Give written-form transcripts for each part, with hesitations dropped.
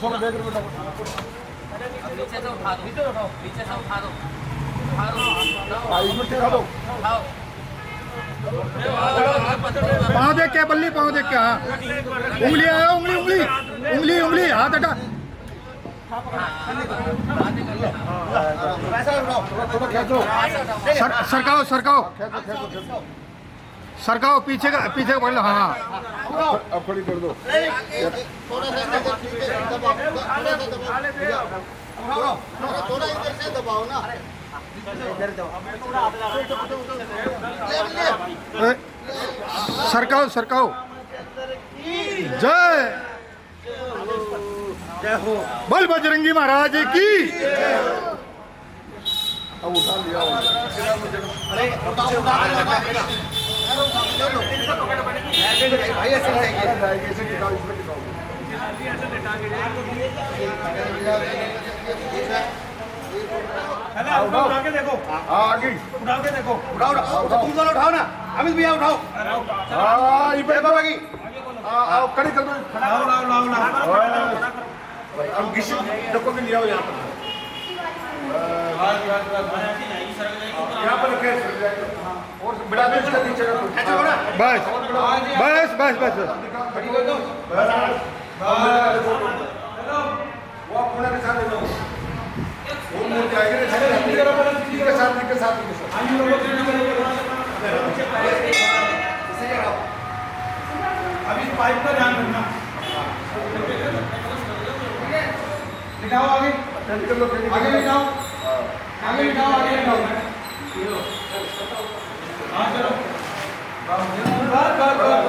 थोड़ा देख लो बेटा। नीचे से उठा दो, नीचे उठाओ, नीचे से उठा दो, उठा दो, इसमें टिका दो। उठाओ। पाँव देख के बल्ली, पाँव देख के। हाँ उंगली आया, उंगली उंगली उंगली उंगली, हाथ हटा। थोड़ा खींचो। सरकाओ सरकाओ खींचो खींचो खींचो। सरकाओ, पीछे का पकड़ लो। हाँ अब खड़ी कर दो। थोड़ा सा इधर दबाओ, थोड़ा इधर से दबाओ ना। सरकाओ सरकाओ। जय जय हो। बल बजरंगी महाराज की। अब उठा लिया। अरे उठा भाई ऐसे जाएंगे। इसे टिकाओ, इसमें टिकाओ। उठा के देखो, हाँ आगे उठा के देखो। उठाओ उठाओ, तुम दोनों उठाओ ना। अमित भैया उठाओ। हाँ ये पे बाबा की आओ कड़ी कर दो। लाओ लाओ लाओ लाओ। अब किसी डब्बे में लिया हो यहाँ पर। यहाँ पर रखे और बिड़ा दे इसका नीचे कर दो। बस बस बस बस बस। वो अपना के साथ ले लो। वो मूर्ति आएगी ना इसके साथ इसके साथ। अभी पाइप का ध्यान रखना। लिटाओ आगे, कर लो आगे लिटाओ, आगे लिटाओ, आगे लिटाओ। हाँ चलो। बस बस बस।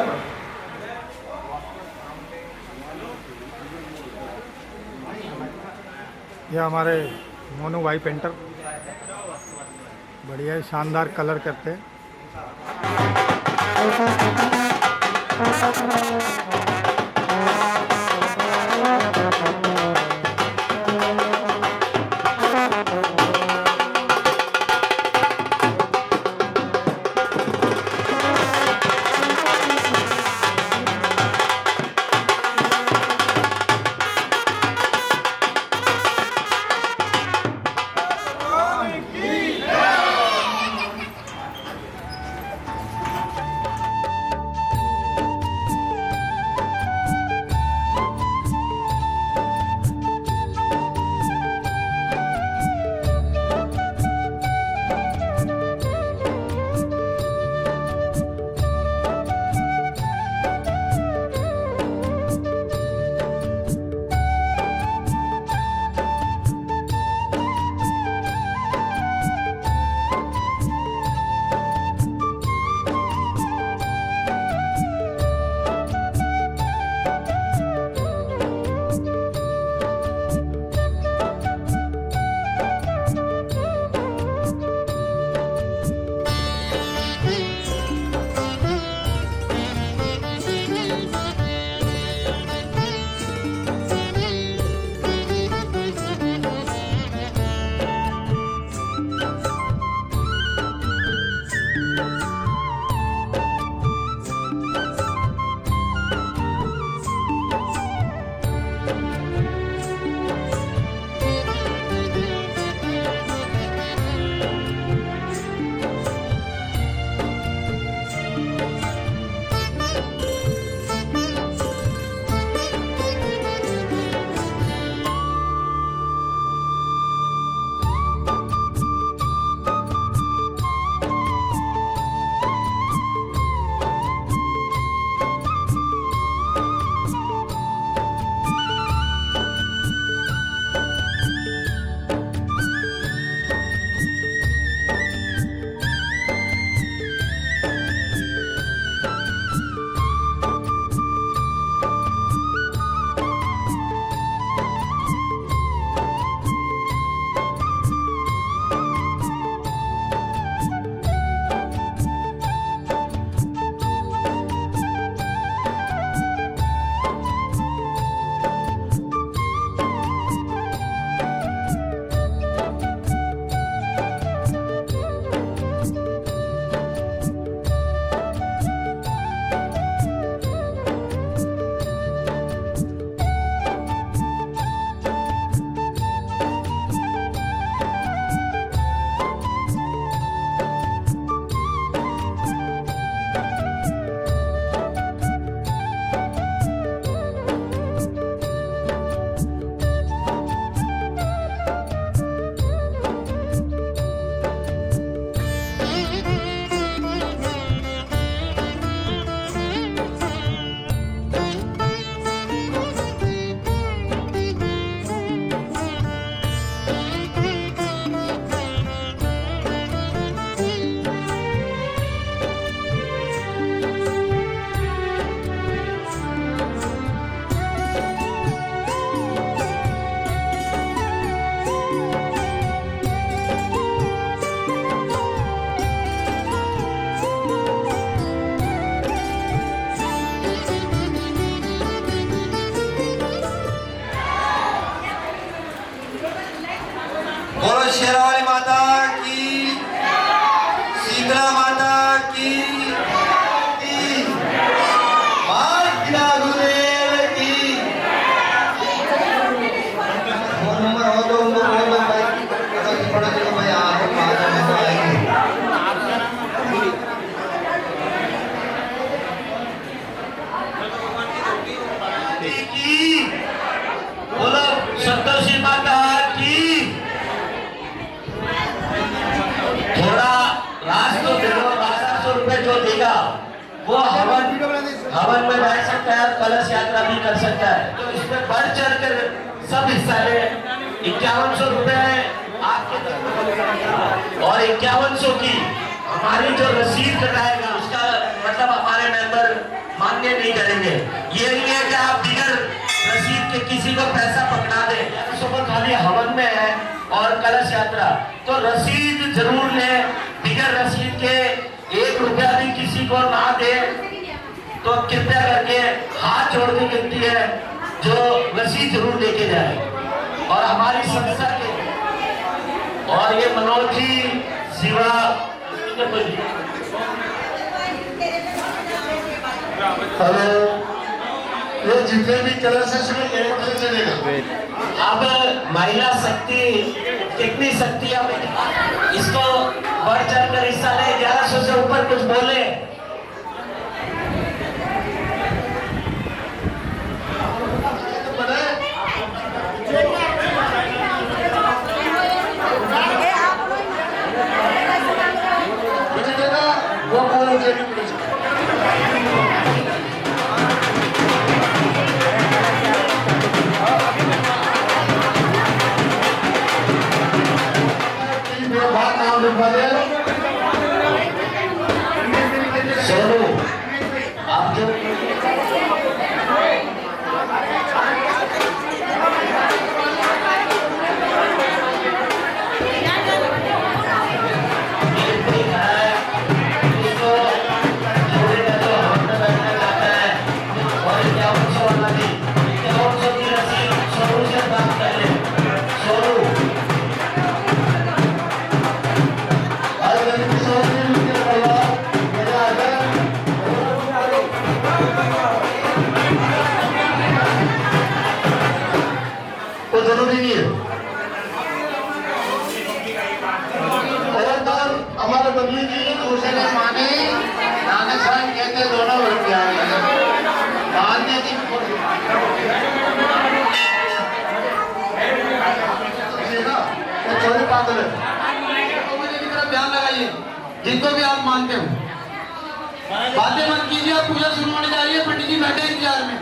ये हमारे मोनू भाई पेंटर बढ़िया शानदार कलर करते हैं। बोलो शेरावाली माता की, शीतला माता की, माँ गिरा गुरुदेव की। फोन नंबर हो तो उनको बोल दो भाई, पड़ा चलो भाई आप माता में तो आएंगे। बोलो सप्तर्षि माता की। थोड़ा राज तो दे दो, 1200 रुपए जो देगा वो हवन में बैठ सकता है, कलश यात्रा भी कर सकता है। तो इसमें बढ़ चढ़ कर सब हिस्सा ले। 5100 रुपए आपके तरफ और 5100 की हमारी जो रसीद कटाएगा उसका मतलब हमारे मेंबर मान्य नहीं करेंगे। ये नहीं है कि आप बिगर रसीद के किसी को पैसा पकड़ा दे। सुबह खाली हवन में है और कलश यात्रा, तो रसीद जरूर ले। बिगर रसीद के 1 रुपया भी किसी को ना दे तो कृपया करके हाथ जोड़ के विनती है जो रसीद जरूर लेके जाए। और हमारी संस्था के और ये मनोज जी शिवा हेलो, ये जितने भी कलश है सिर्फ 1 से चलेगा। अब महिला शक्ति कितनी शक्ति है इसको बढ़ चढ़ कर हिस्सा ले। 1100 से ऊपर कुछ बोले। वो बोलो सोनू आप जो जरूरी नहीं है। और हमारे बदली जी दूसरे माने नाना साहब कहते दोनों लग जाएंगे मान्य जी चोरी पागल है। ध्यान लगाइए जिनको भी आप मानते हो, बातें मत कीजिए। आप पूजा शुरू होने जा रही है, पंडित जी बैठे इंतजार में।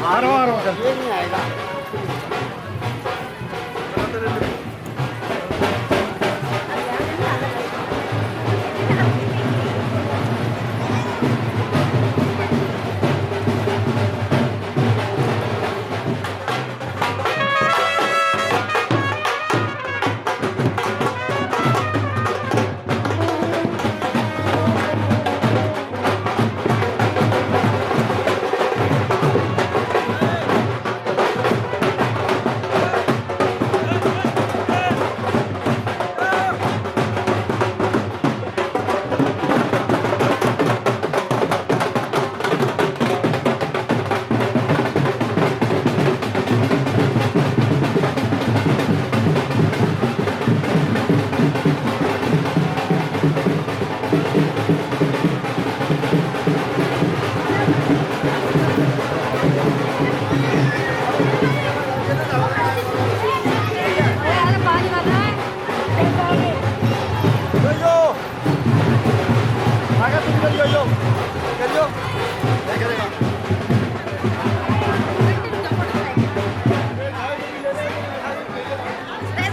आ रहा हूँ ये नहीं आएगा।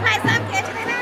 भाई साहब खींच देना।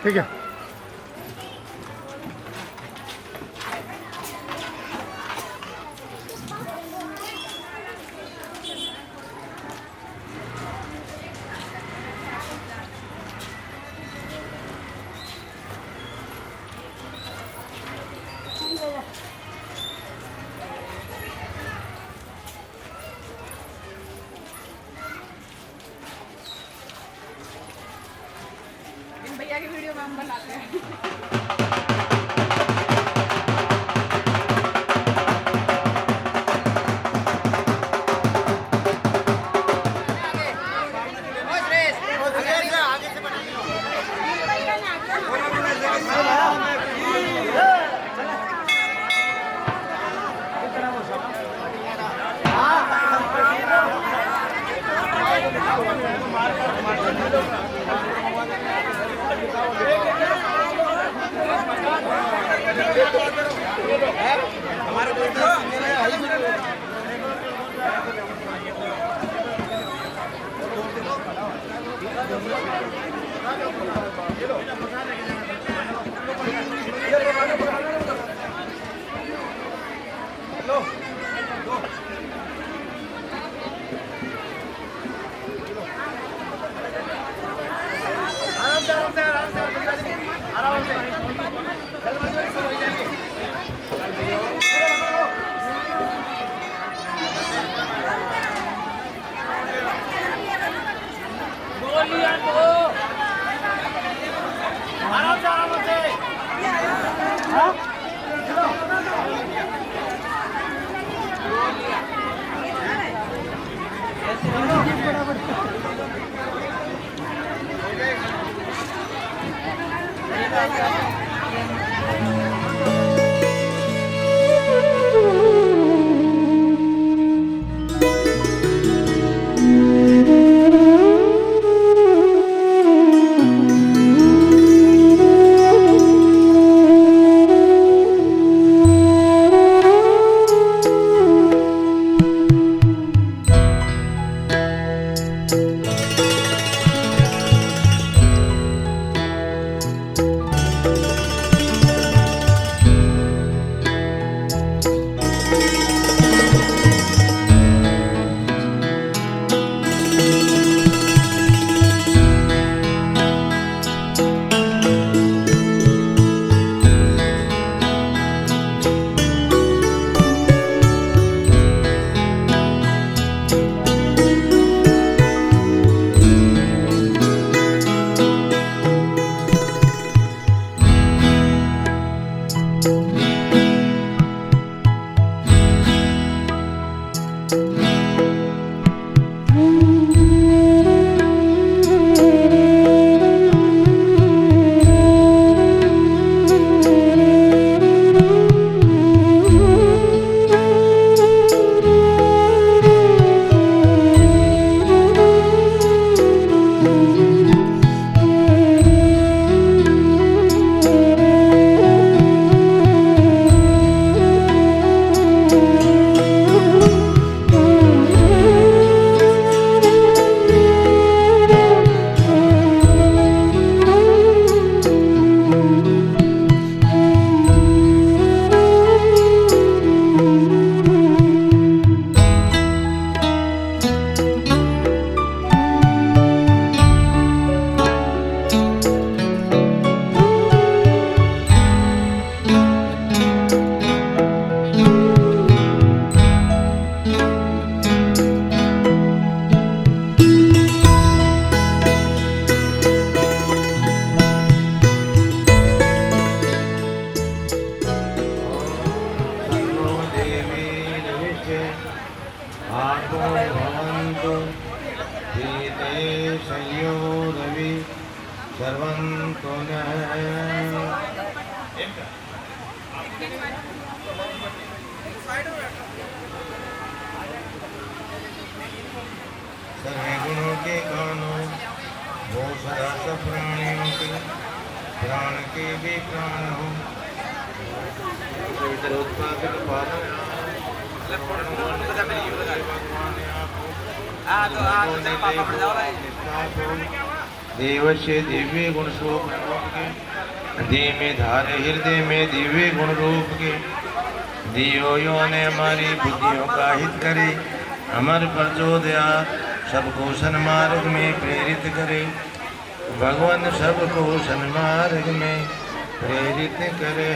ठीक है। भैया की वीडियो में हम बनाते हैं। सर्वंतो सर्वे गुणों के गानो वो सदा सब प्राणियों के प्राण के भी प्राण हो देवस्य दिव्य गुण स्वरूप के, धीमे धारे हृदय में दिव्य गुण रूप के, दियो यो ने हमारी बुद्धियों का हित करे, अमर पर जो दया सबको सन्मार्ग में प्रेरित करे, भगवान सबको सन्मार्ग में प्रेरित करे।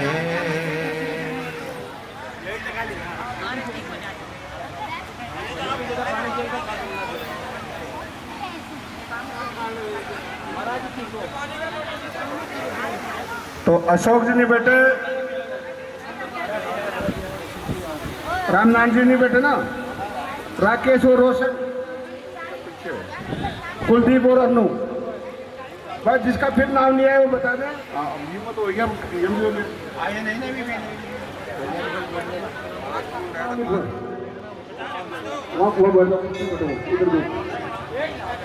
तो अशोक जी नहीं बैठे, रामनाथ जी नहीं बैठे ना, राकेश और रोशन, कुलदीप और अन्नू, बस जिसका फिर नाम नहीं है वो बता दें। ये मत हो गया आए नहीं नहीं वो बोलो इधर दो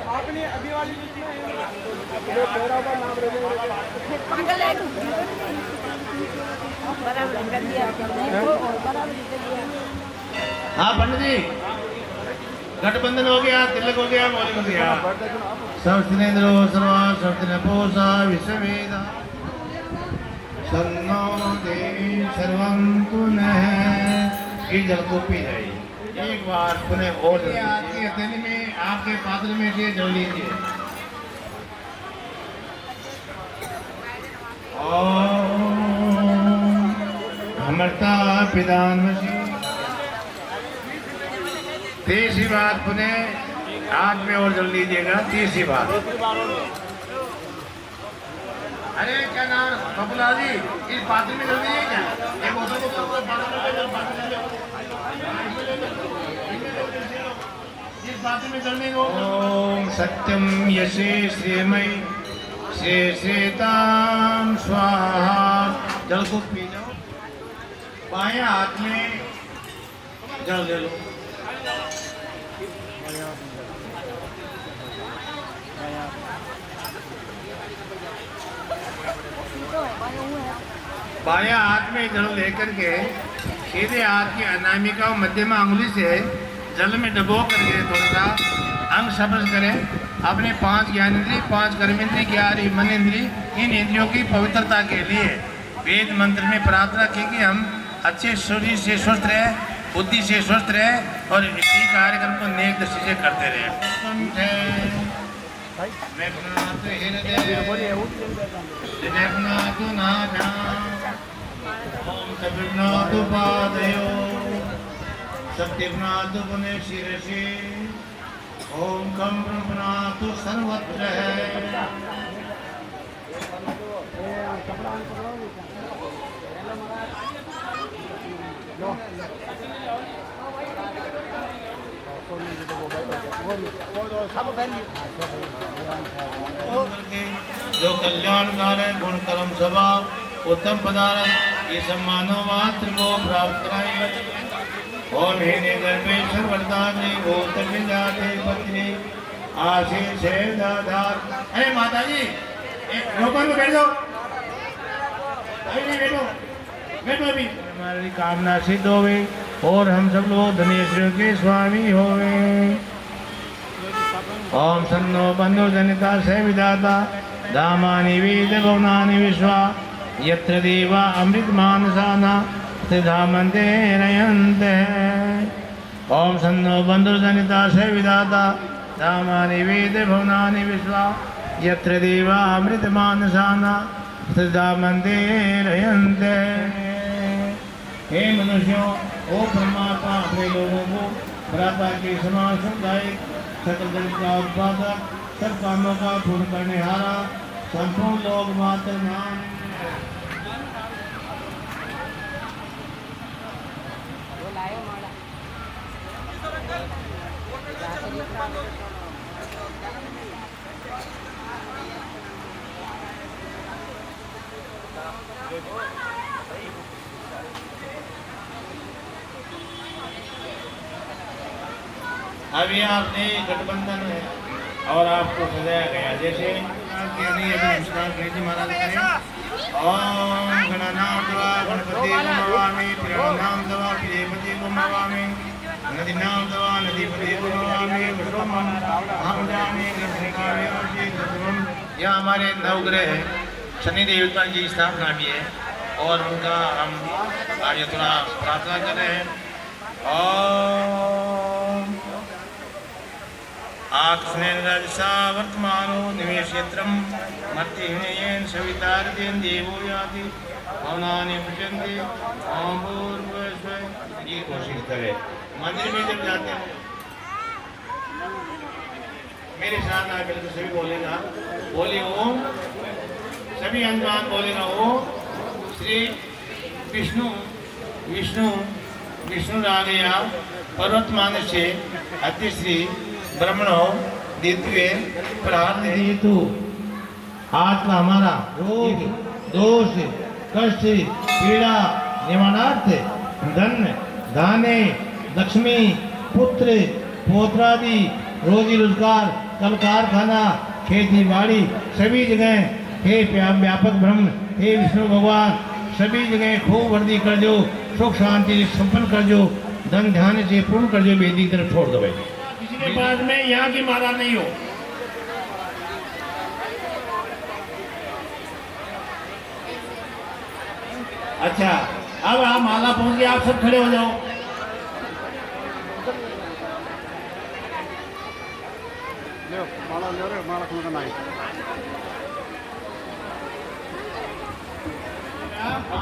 आपने अभी वाली लिस्ट में थोड़ा सा नाम रह हाँ पंडित जी, गठबंधन हो गया, तिलक हो गया, मौलिक हो गया। सर्वस्तिनेन्द्रो सर्वा सर्वस्तिनपोषा विश्ववेदा सन्नो देवी सर्वं पुनः। ये जल को पी जाइए एक बार पुनः और आपकी हथेली में आपके पात्र में से जल लीजिए। अमृता पिदान्वसी। तीसरी बात पुनः हाथ में और जल लीजिएगा। तीसरी बात, अरे क्या नाम बबुला जी, इस पात्र में जल दीजिए क्या? एक इस पात्र में जलने को। ओम सत्यम यशे श्रीमय श्री श्रीताम स्वाहा। जल को पी जाओ, बाएं हाथ में जल ले लो। बायां हाथ में जल लेकर के सीधे हाथ की अनामिका और मध्यमा अंगुली से जल में डबो करके थोड़ा सा अंग शब्द करें। अपने 5 ज्ञानेंद्रिय, 5 कर्मेंद्रिय, 11 मन इंद्रिय, इन इंद्रियों की पवित्रता के लिए वेद मंत्र में प्रार्थना की कि हम अच्छे शरीर से स्वस्थ रहे, बुद्धि से स्वस्थ रहे और इसी कार्यक्रम को नेक दृष्टि से करते रहे। ओम सविघ्नातु पादयो सत्यघ्नातु पुनः शिरसि। ओम कं ब्रह्मणातु सर्वत्र। जो कल्याणकार है, गुण कर्म सभा उत्तम पदार्थ, ये सब मानव मात्र को प्राप्त कराए। और मेरे गर्भेश्वर वरदानी गौतम जाते पत्नी आशीष है दादार। अरे माता जी रोको, बैठ जाओ, अभी बैठो बैठो, अभी हमारी कामना सिद्ध हो गई और हम सब लोग धनेश्वर के स्वामी हो गए। ओम सन्नो बंधु जनिता से विदाता धामानि वेद भवनानि विश्वा यत्र देवा अमृत मानसाना सिद्धामन्ते रयन्ते। ओम सन्नो बंधु जनिता से विदाता धामानि वेद भवनानि विश्वा यत्र देवा अमृत मानसाना सिद्धामन्ते रयन्ते। हे मनुष्यों, ओ परमात्मा अपने लोगों को प्रातः के समान सुखदायक, सकल जगत का उत्पादक, सब कामों का पूर्ण करने हारा, संपूर्ण लोग मात्र नाम। अभी आपने गठबंधन है और आपको सजाया गया जैसे नमस्कार जी महाराज करें। ओम गणनाम दवा गणपति गुमवामी, प्रणनाम दवा प्रियपति गुमवामी, नदीनाम दवा नदीपति गुमवामी, हम जाने। यह हमारे नवग्रह हैं, शनि देवता की स्थापना भी है और उनका हम आज थोड़ा प्रार्थना कर रहे हैं। ओम आक्ष्णेन्द्रजसा वर्तमानो निवेशयत्रं मर्तिहीनयेन सवितारतेन देवो याति भवनानि पश्यन्ति ओम भूर्भुवस्सुः। ये कोशिश करें मंदिर में जब जाते हैं मेरे साथ आकर तो सभी बोलेगा, बोले ओम, सभी अनजान बोलेगा ओम श्री विष्णु विष्णु विष्णु रागया पर्वतमानस्य अतिश्री ब्रह्मणो द्वितीय प्रार्थयतु। आत्मा हमारा रोग दोष कष्ट पीड़ा निवारणार्थ धन धाने लक्ष्मी पुत्र पौत्रादि रोजी रोजगार कल कारखाना खेती बाड़ी सभी जगह हे व्यापक ब्रह्म हे विष्णु भगवान सभी जगह खूब वर्दी कर दो, सुख शांति संपन्न कर दो, धन ध्यान से पूर्ण कर दो। वेदी की तरफ छोड़ दो भाई। किसी के पास में यहाँ की माला नहीं हो, अच्छा अब आप माला पहुंच गए, आप सब खड़े हो जाओ। माला ले रहे, माला खुलना नहीं।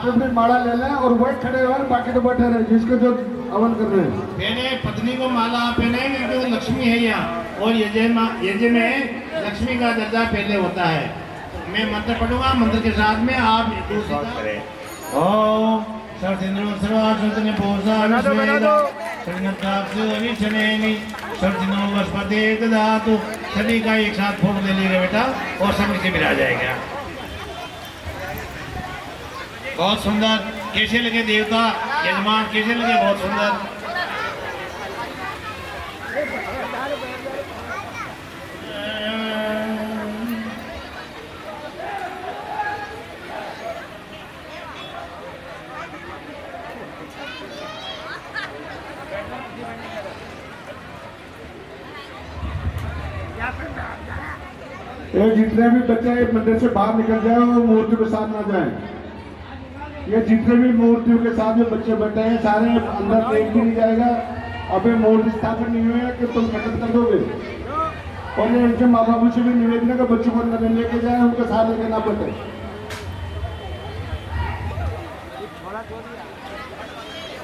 अपने माला ले लें और वही खड़े हो, बाकी तो बैठे रहे जिसके जो हवन कर रहे हैं। पहने पत्नी को माला पहनाएंगे क्योंकि लक्ष्मी है यहाँ और यज्ञ में लक्ष्मी का दर्जा पहले होता है। मैं मंत्र पढ़ूंगा, मंत्र के साथ में आप करें। ओम सर्वसिंधु सर्वाश्वतने पोषाणि सर्वसिंधु वस्पति ददातु। सभी का एक साथ फोटो ले लीजिएगा बेटा और सब नीचे मिला जाएगा। बहुत सुंदर कैसे लगे देवता यजमान, कैसे लगे? बहुत सुंदर। ये जितने भी बच्चे मंदिर से बाहर निकल जाए वो मूर्ति के साथ ना जाएं। ये जितने भी मूर्तियों के साथ जो बच्चे बैठे हैं सारे अंदर एक भी नहीं जाएगा। अबे मूर्ति स्थापन नहीं हुए कि तुम खत्म कर दोगे। और ये उनके माँ बाबू से भी निवेदन है कि बच्चों को अंदर लेके जाए, उनके साथ लेके ना बैठे।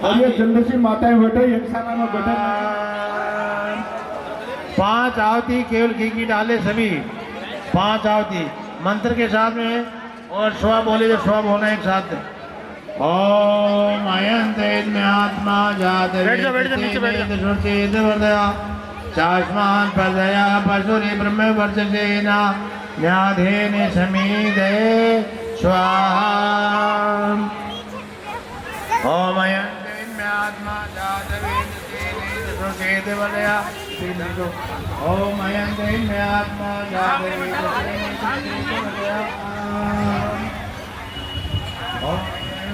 और ये जन्नती माताएं बैठे एक साथ में बैठे। 5 आहुति केवल घी की डाले सभी 5 आहुति मंत्र के साथ में और स्वा बोले तो स्वा बोलना एक साथ। ओम अयंत में आत्मा जात चाष्मान प्रदया पशुरी ब्रह्म वर्चसेना न्याधेन समीदे स्वाहा। ओम अयंत में आत्मा जात ओम अयंत में आत्मा जात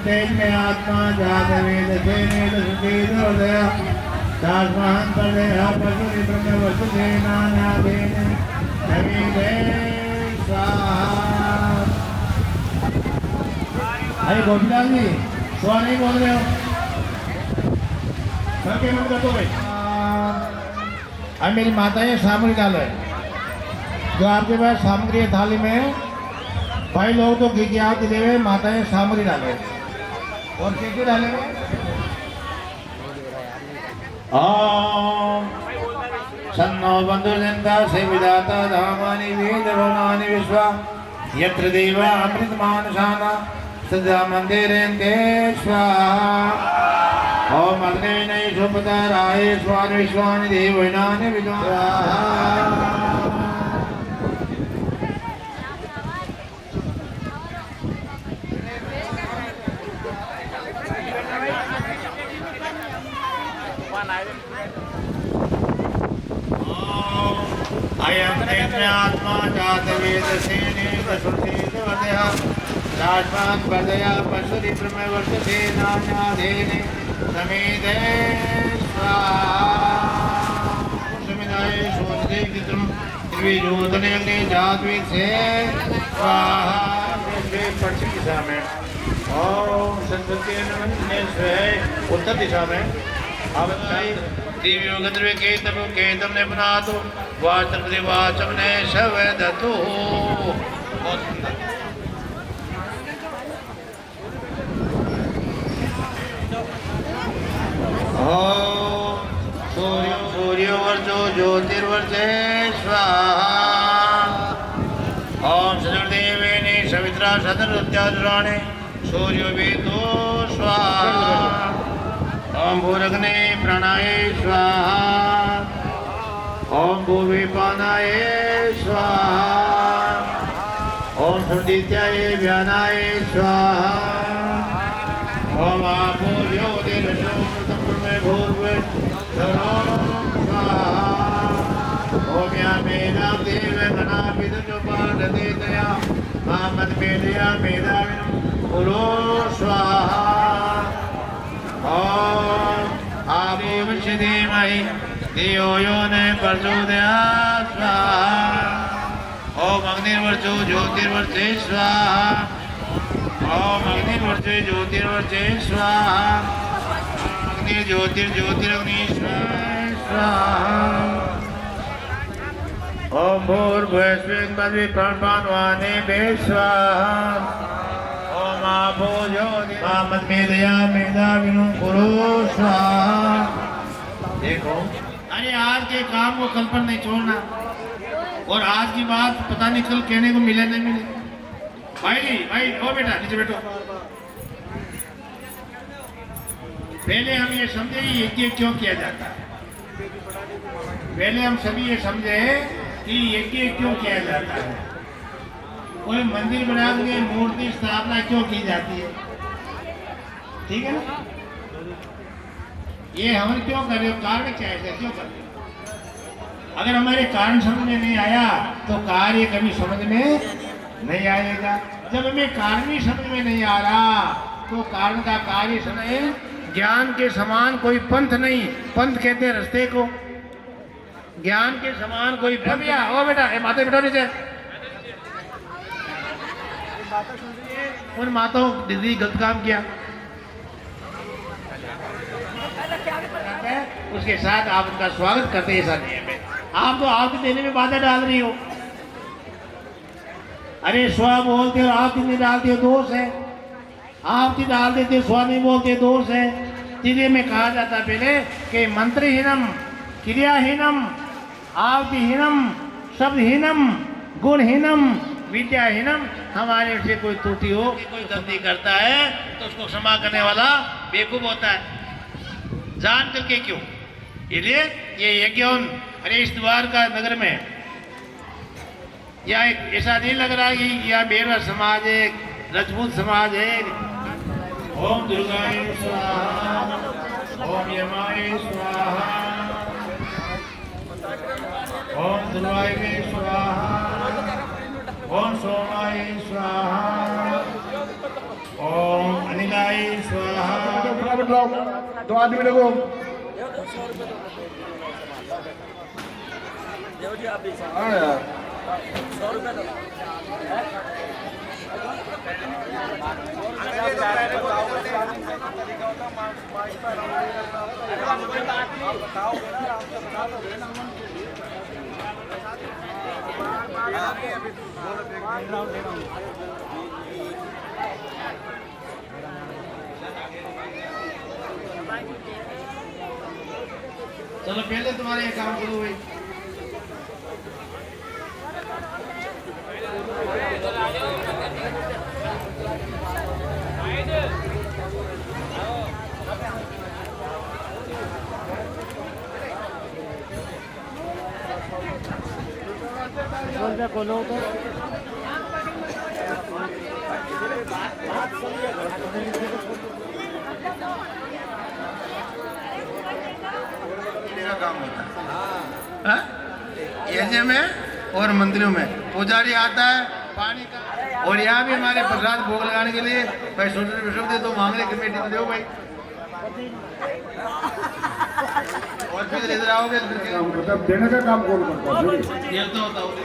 तेज में आत्मा जात वेद सेनेद सुखेद हृदय दासमान प्रदया पशुनि ब्रह्म वसुसेना न्यादेन समीदे स्वाहा। अरे गोपीलाल जी स्वा नहीं बोल रहे हो, सबके मन कर दो भाई। अब मेरी माताएं सामग्री डालो है, जो आपके पास सामग्री है थाली में। भाई लोग तो घी की आहुति दे रहे, माताएं सामग्री डाले और क्या डालेंगे? ओम सन्नो बंधुर्जनता से विदाता धामानि वेद भवनानि विश्वा यत्र देवा अमृतमानसाना सदा मंदिरेन्ते स्वाहा। ओम अग्नेय सुपताराय स्वान विश्वानि देवैनानि विद्वान्। अयं आत्मा जात वेद सेनेद सुखेद वदया राजमान वदया पशुरि ब्रह्म वर्चसेना न्याधेन समीदे स्वाहा। समिदाय शोधे कित्रम त्रिविजोतने अग्नि जातवेद से स्वाहा। पश्चिम दिशा में, ओम सरस्वती नमः स्वे उत्तर दिशा में। अब दिव्यो गंधर्वे केतम ने बना तो वाचम वाचम ने शवेदतु। बहुत सुंदर। ओम सूर्यो वर्चो ज्योतिर्वर्चे स्वाहा। ओम सदर्देवेने सवित्रा सदरुत्याजुराणे सूर्यो वेदो स्वाहा। ओम भूरग्ने प्राणाय स्वाहा। ओम भूविपानाय स्वाहा। ओम सुदित्याय व्यानाय स्वाहा। ओम आपो ज्योतिर्षोमृतमे भूर्वे स्वाहा। ओम या मेधा देव गणा विदुजो पादते दया मामद मेधया मेधाविनं कुलो स्वाहा। ओम आवेव धीमहि धियो यो न प्रचोदयात् स्वाहा। ओम अग्निर्वर्चो ज्योतिर्वर्चे स्वाहा। ओम अग्निर्वर्चे ज्योतिर्वर्चे स्वाहा। अग्निर्ज्योतिर्ज्योतिरग्नि स्वाहा। ओम भूर्भुवस्वेन पदवी प्रणपानवाने बे स्वाहा। ओम आपो ज्योति मामद मेधया मेधाविनु कुरु स्वाहा। देखो, अरे आज के काम को कल पर नहीं छोड़ना, और आज की बात पता नहीं कल कहने को मिले नहीं मिले। भाई ओ बेटा नीचे बैठो। पहले हम ये समझे यज्ञ क्यों किया जाता है। पहले हम सभी ये समझे कि यज्ञ क्यों किया जाता है। कोई मंदिर बना के मूर्ति स्थापना क्यों की जाती है, ठीक है ना। ये हम क्यों कर रहे हो, कारण क्या है, क्यों कर रहे हो। अगर हमारे कारण समझ में नहीं आया तो कार्य कभी समझ में नहीं आएगा। जब हमें कारण ही समझ में नहीं आ रहा तो कारण का कार्य समझ। ज्ञान के समान कोई पंथ नहीं, पंथ कहते हैं रास्ते को। ज्ञान के समान कोई पंथ। ओ बेटा माता बैठो नीचे। उन माताओं दीदी गलत काम किया, उसके साथ आप उनका स्वागत करते हैं, ऐसा नियम है। आप तो आहुति देने में बाधा डाल रही हो। अरे स्व बोलते हो, आहुति नहीं डालते हो, दोष है। आहुति डाल देते हो, स्व नहीं बोलते, दोष है। इसलिए में कहा जाता पहले कि मंत्रहीनम, क्रियाहीनम, आहुतिहीनम, शब्दहीनम, गुणहीनम, विद्याहीनम। हमारे से कोई त्रुटि हो, कोई गलती करता है तो उसको क्षमा करने वाला बेवकूफ होता है, जान करके क्यों। इसलिए ये यज्ञ। अरे इस द्वार का नगर में या ऐसा नहीं लग रहा कि या बेरवा समाज है, राजपूत समाज है। ओम दुर्गाय स्वाहा। ओम यमाय स्वाहा। ओम दुर्गाय स्वाहा। ओम सोमाय स्वाहा। ओम अनिलाय स्वाहा। दो आदमी लोगों हाँ यार चलो पहले तुम्हारे ये काम करो भाई। खोलो तो काम होता है यज्ञ में और मंदिरों में। पुजारी आता है पानी का, और यहाँ भी हमारे प्रसाद भोग लगाने के लिए भाई सोचने विश्व दे तो मांगने कमेटी को दो भाई। और फिर इधर आओगे फिर क्या? काम करता है, देने का काम कौन करता है? ये तो होता होगा।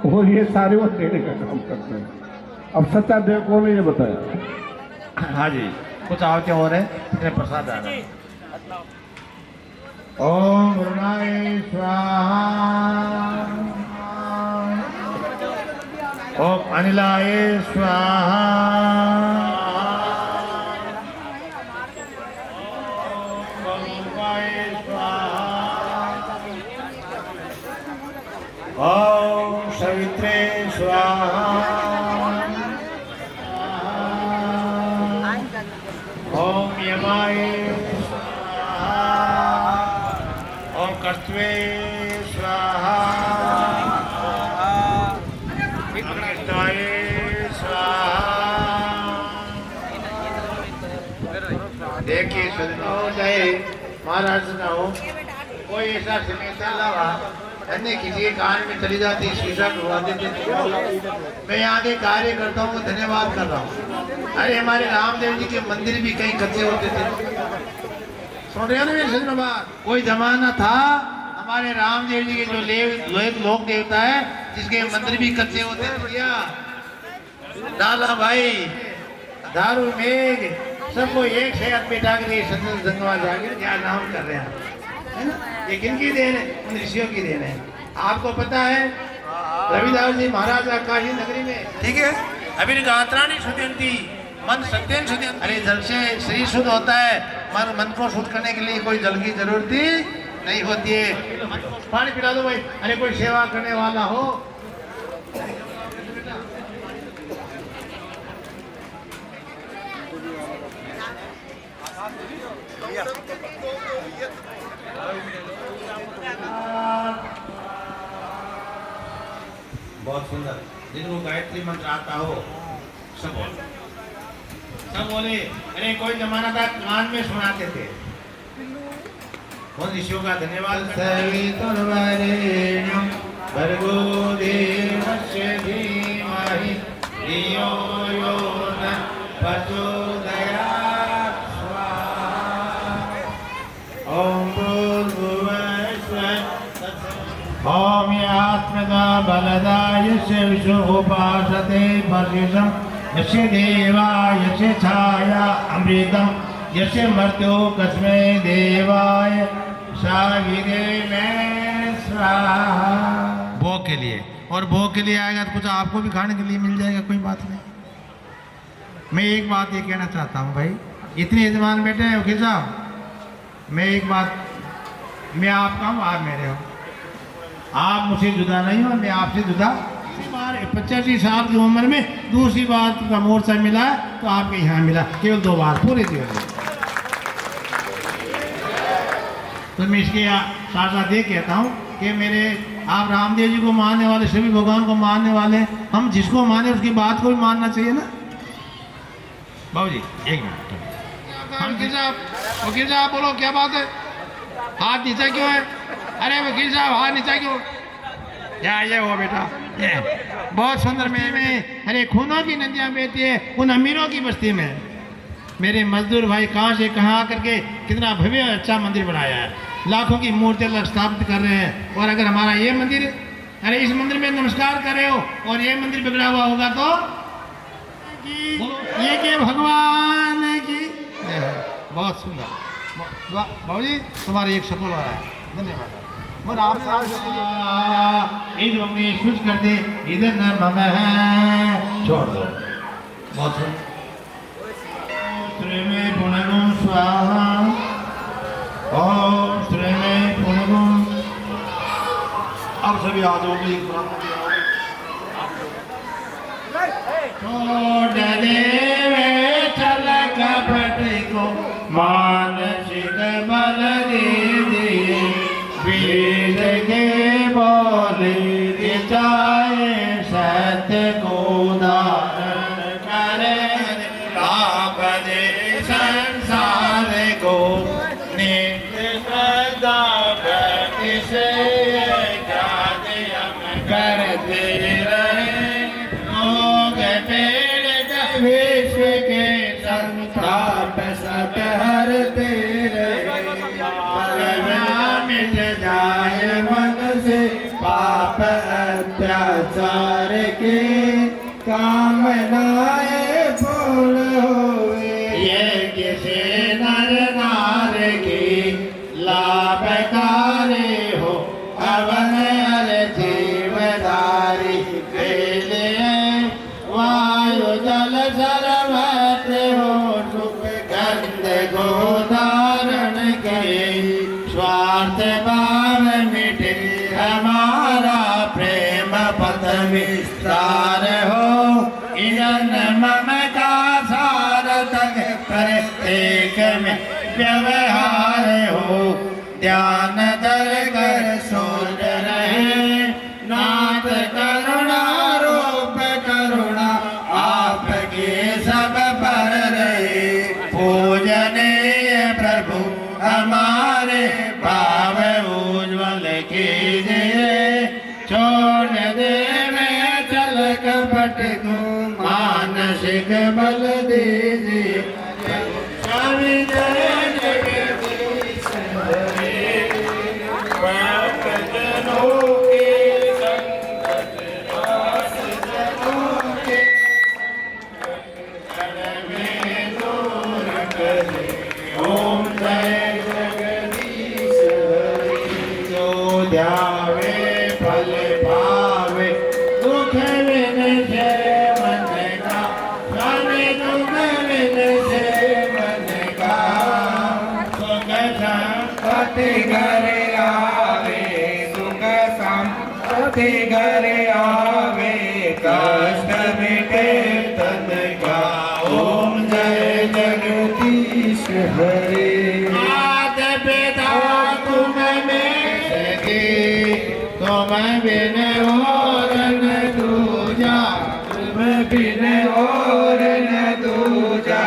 वो ये सारे वो देने का काम करते हैं। अब सच्चा देव कौन है ये बताया? हाँ जी, कुछ आरती हो रहे हैं, प्रसाद आ रहा है। ओम वरुणाय स्वाहा, ओम अनिलाय स्वाहा, ओम भगवाय स्वाहा, ओम सवित्रे स्वाहा, ओम यमाय स्वाहा, ओम कर्तवे स्वाहा, अमृताय स्वाहा। देखिए सुनो, चाहे महाराज सुना हो, कोई ऐसा सिमेंटा लावा अन्य किसी के कान में चली जाती शीशा ढुआ देते। मैं यहाँ के कार्यकर्ताओं को धन्यवाद कर रहा हूँ। अरे हमारे रामदेव जी के मंदिर भी कहीं कच्चे होते थे। सुन रहे हो ना मेरी सजना बात? कोई जमाना था हमारे रामदेव जी के जो लोक देवता है जिसके मंदिर भी कच्चे होते थे। क्या डाला भाई दारू मेघ सबको एक शहर पे डाल के सत्संग संगवा जाके क्या नाम कर रहे हैं, है ना? ये किनकी देन है? उन ऋषियों की देन है। आपको पता है रविदास जी महाराज काशी नगरी में, ठीक है, अभी गात्राणी शुद्धि मन सत्यन शुद्धि। अरे जल से शरीर शुद्ध होता है, मन को शुद्ध करने के लिए कोई जल की जरूरत नहीं होती है। पानी पिला दो भाई। अरे कोई सेवा करने वाला हो। बहुत सुंदर। जिनको गायत्री मंत्र आता हो सब बोले। अरे कोई जमाना था कान में सुनाते थे। उन ऋषियों का धन्यवाद। सवितुर्वरेण्यं भर्गो देवस्य धीमहि धियो यो न प्रचोदयात् स्वाहा। ओम भूर्भुवः स्वः। ओम यात्मदा बलदा यस्य विष्णु उपासते वर्षिषं यस्य देवा यस्य छाया अमृतं यस्य मर्त्यो कस्मै देवाय सागिरे में स्वाहा। भोग के लिए, और भोग के लिए आएगा तो कुछ आपको भी खाने के लिए मिल जाएगा, कोई बात नहीं। मैं एक बात ये कहना चाहता हूँ भाई, इतने यजमान बैठे हैं वकील साहब, मैं एक बात, मैं आपका हूँ आप मेरे हो। आप मुझसे जुदा नहीं हो, मैं आपसे जुदा। 85 साल की उम्र में दूसरी बार का मोर्चा मिला है तो आपके यहाँ मिला, केवल 2 बार पूरे जीवन में। तो मैं इसके साथ साथ ये कहता हूँ कि मेरे आप रामदेव जी को मानने वाले, सभी भगवान को मानने वाले, हम जिसको माने उसकी बात को भी मानना चाहिए ना बाबू जी। एक मिनट, वकील साहब बोलो क्या बात है? हाथ नीचा क्यों है? अरे वकील साहब हाथ नीचा क्यों? ये वो बेटा, ये बहुत सुंदर में अरे खूनों की नदियाँ बहती है उन अमीरों की बस्ती में। मेरे मजदूर भाई कहाँ से कहाँ आकर के कितना भव्य अच्छा मंदिर बनाया है, लाखों की मूर्तियाँ स्थापित कर रहे हैं। और अगर हमारा ये मंदिर, अरे इस मंदिर में नमस्कार कर रहे हो और ये मंदिर बिगड़ा हुआ होगा तो ये के भगवान की। बहुत सुंदर बाबू जी, तुम्हारे एक सफल हो रहा है, धन्यवाद। आप कुछ कर दे इधर न मम है, छोड़ दो। बहुत श्री में पुनगुण स्वाहा। ओम श्री में पुनगुण। अब सभी आ जाओ। चल कपट को मानसिक बल दे, वेद के बोले जाए सत्य को धारण करे, लाभ दे संसार को नित्य सदा भक्ति से करते रहे। लोग पीड़ित विश्व के संताप सब हरते रहे। संसार के कामनाए फूल होवे, ये किसी नर नार की लाभकारी हो अवन जीवधारी के लिए वायु जल सर्वत्र हो सुख गंध गोधारण के स्वार्थ भाव मिटे हमारा प्रेम पथ विस्तार हो इजन मम का सारथक कर एक में व्यवहार हो ध्यान दर कर सोच रहे नाथ करुणा रूप करुणा आपके सब पर रहे पूजनीय प्रभु हमारे भाव उज्ज्वल कीजिए छोड़ दे में चल कपट को मानसिक बल दीजिए स्वामी जय जगदीश हरे भक्तजनों के संकट नाश जनों के जन में दूर करे ओम जय जगदीश हरे जो ध्यावे फल पावे दुख विन जय मन का स्वामी दुख विन जय मन का सुख संपत्ति घर आवे सुख संपत्ति घर आवे कष्ट मिटे तन का ओम जय जगदीश हरे माता पिता तुम में तुम बिन और न दूजा तुम बिन और न दूजा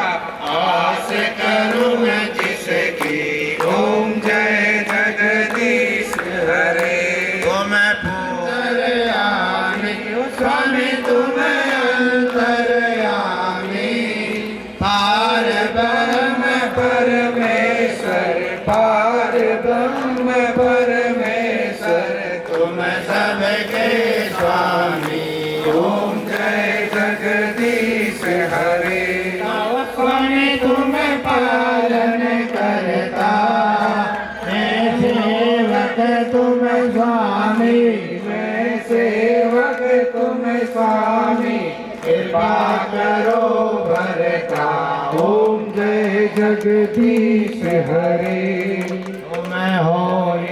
आस करूँ मैं जिसकी ओम जय जगदीश हरे तुम पूजयामि स्वामी तुम अंतर्यामी पार ब्रह्म परमेश्वर पार ब्रह्म परमेश्वर तुम सबके स्वामी ओम जय जगदीश हरे स्वामी तुम पालन करता मैं सेवक तुम स्वामी मैं सेवक तुम स्वामी कृपा करो भरता ओम जय जगदीश हरे तुम हो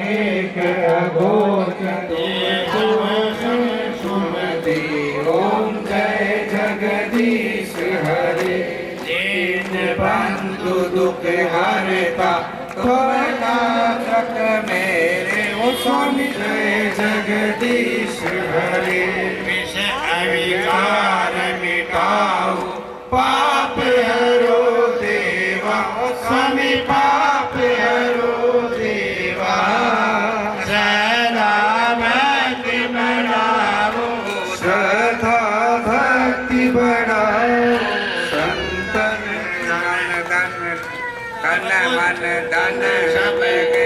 एक अघोषित सुमति ओम जय जगदीश हरे दीन बंधु दुख हरता तुम नाथक मेरे ओ स्वामी जय जगदीश हरे विष अविकार मिटाओ पाप हरो देवा स्वामी पाप हरो देवा सदा भक्ति बढ़ाओ श्रद्धा भक्ति बढ़ाओ संतन ज्ञान धन कल मन धन सब के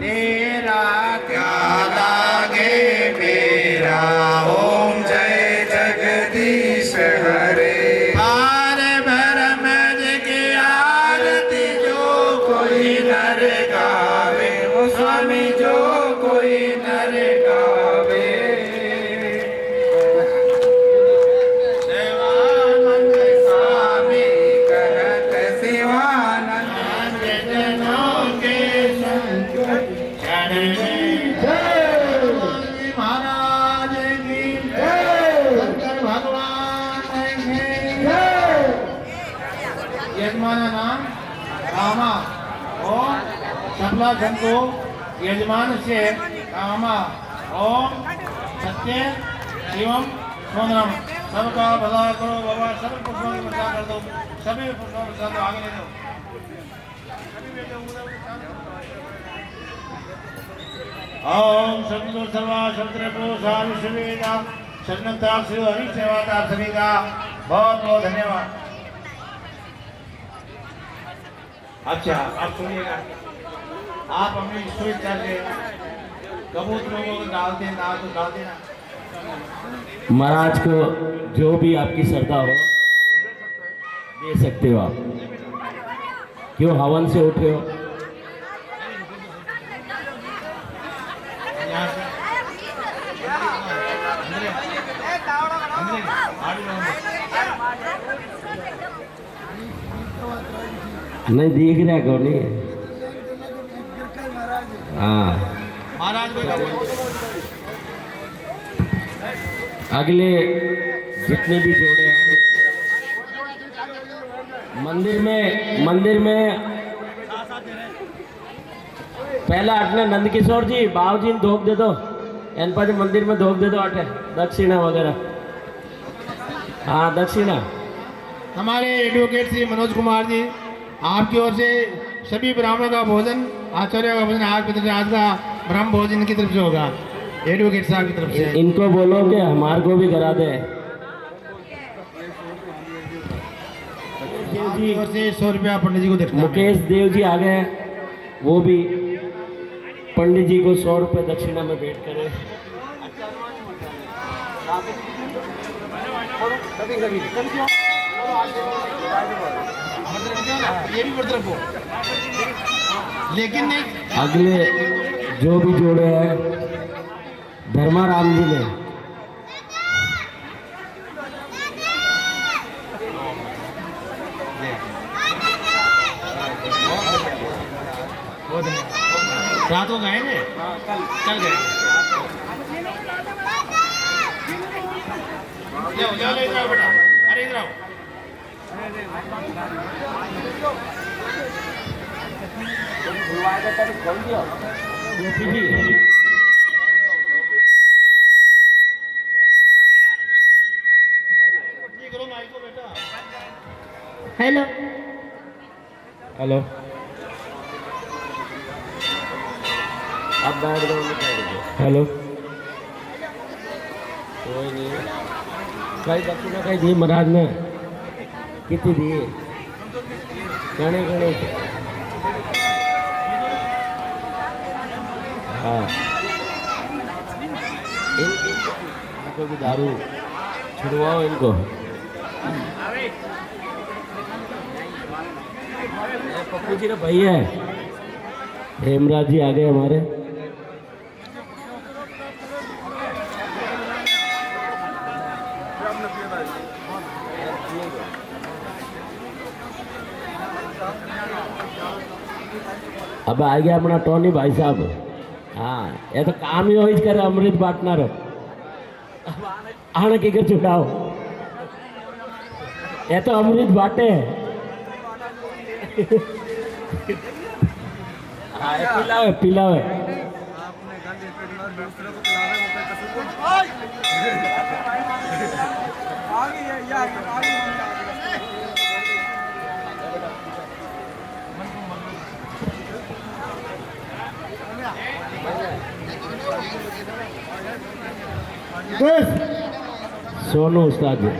तेरा क्या लागे मेरा ओम जय जगदीश हरे पार भरम की आरती जो कोई नर गावे ओ स्वामी जो कोई नर गावे सेवानंद स्वामी करत सेवानंद जनों के संकट महाराज की शंकर भगवान की यजमान नाम कामा ओम सबला को यजमान से कामा ओम सत्य शिवम सोनम सबका भला करो बाबा सब पुष्पों की वर्षा कर दो सभी पुष्पों की वर्षा दो आगे ले दो ओम सतगुरु सर्वा शस्त्रपो विश्ववेदा शरणता श्री हरि सेवादार सभी का बहुत बहुत धन्यवाद। अच्छा आप सुनिएगा आप अपनी स्वेच्छा से कबूतरों को डाल देना तो डाल देना। महाराज को जो भी आपकी श्रद्धा हो दे सकते हो आप। क्यों हवन से उठे हो? यहाँ से अंदर आड़ी लोगों नहीं दिख रहा कौन नहीं? हाँ महाराज को अगले जितने भी जोड़े हैं मंदिर में पहला अटने नंद किशोर जी बाबू जी धोख दे दो एन पर मंदिर में धोख दे दो अटे दक्षिणा वगैरह। हाँ दक्षिणा। हमारे एडवोकेट श्री मनोज कुमार जी आपकी ओर से सभी ब्राह्मणों का भोजन आचार्य का भोजन आज की आज का ब्रह्म भोजन की तरफ से होगा, एडवोकेट साहब की तरफ से। इनको बोलो कि हमारे को भी करा दे। देव जी और से 100 रुपया पंडित जी को दक्षिणा। मुकेश देव जी आ गए हैं, वो भी पंडित जी को 100 रुपये दक्षिणा में भेंट करें। ये भी बढ़ रखो लेकिन नहीं। अगले जो भी जोड़े हैं धर्माराम जी ने रात को गए थे, कल गए। ले इधर आओ बेटा, अरे इधर आओ। हेलो हेलो अब बैठ जाओ। हेलो कोई नहीं कई दक्षिणा कई दी महाराज ने कितनी दी गणे गणे। हाँ इनको भी दारू छुड़वाओ इनको। पप्पू जी ना भाई है हेमराज जी आ गए हमारे। अब आ गया अपना टोनी भाई साहब। हाँ ये तो काम ही हो करे अमृत बांटना रो आने की कर चुकाओ ये तो अमृत बांटे पिलावे पिलावे। सोनू उस्ताद जी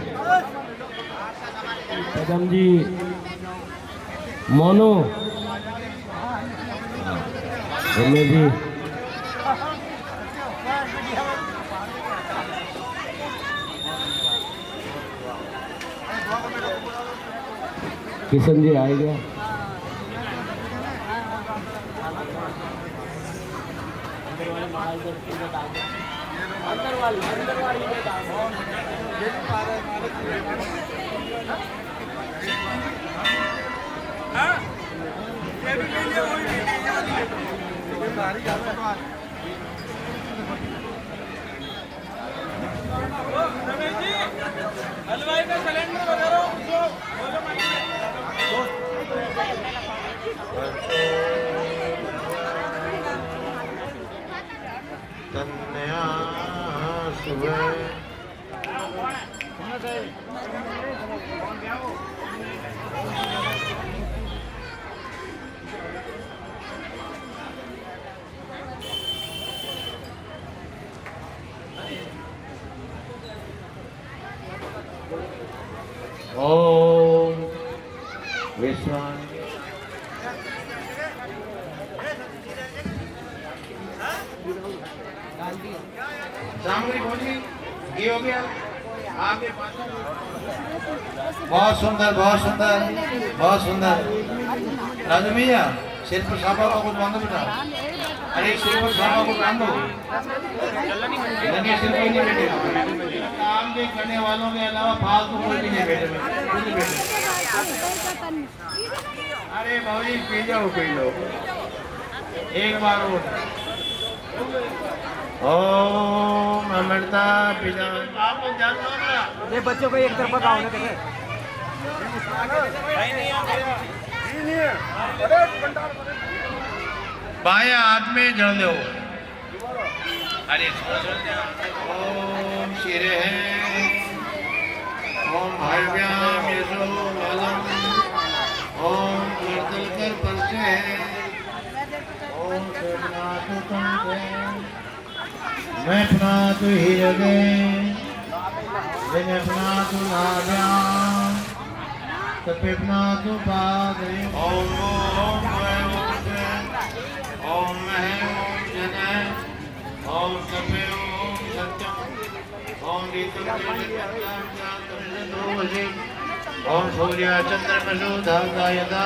कदम जी मोनू जी किशन जी आएगा। अंदर वाली हलवाई का सिलेंडर वगैरह कन्या सुबह ओम विश्वान सामग्री पहुंच गई, ये हो गया आपके पास। बहुत सुंदर, बहुत सुंदर, बहुत सुंदर। राजू भैया सिर पर साफा का कुछ बांधो बेटा। अरे सिर पर साफा को बांधो, सिर कोई नहीं बैठेगा। काम के करने वालों के अलावा फालतू कोई भी नहीं बैठे। अरे भाई पी जाओ, पी लो एक बार और। ओम अमृता पिता। आप लोग ध्यान दो ना, ये बच्चों को एक तरफा गाँव में कैसे बाया हाथ में जल दो। अरे ओम शिरे है, ओम भाव्याम यशो बलम, ओम वर्तल कर परसे है, ओम सर्वनाथु कंठे, मैं प्नातु हृदय, जय प्नातु नाभ्याम, तपे प्नातु पादे। ओम ओम ओम है ओम जनय, ओम तपे ओम सत्यम, ओम रीतम ओम सूर्य चंद्रमसु धाता यदा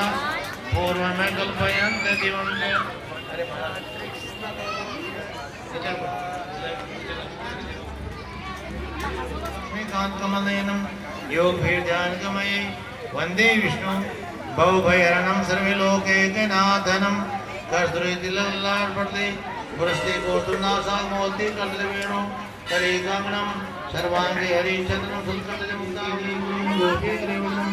पूर्व में कल्पयन्त दिवं। अरे कांतकमलनयनं योगभीर्ध्यानगमये वंदे विष्णु भवभयहरणं सर्वलोकैकनाथनं। कर्तृति लल्लार्पणते पुरस्ते कोतुनासां मोल्ते कल्लवेणु करे गमनं सर्वांगे हरिचंद्रं सुलकटजमुक्तादिगोपीग्रीवनं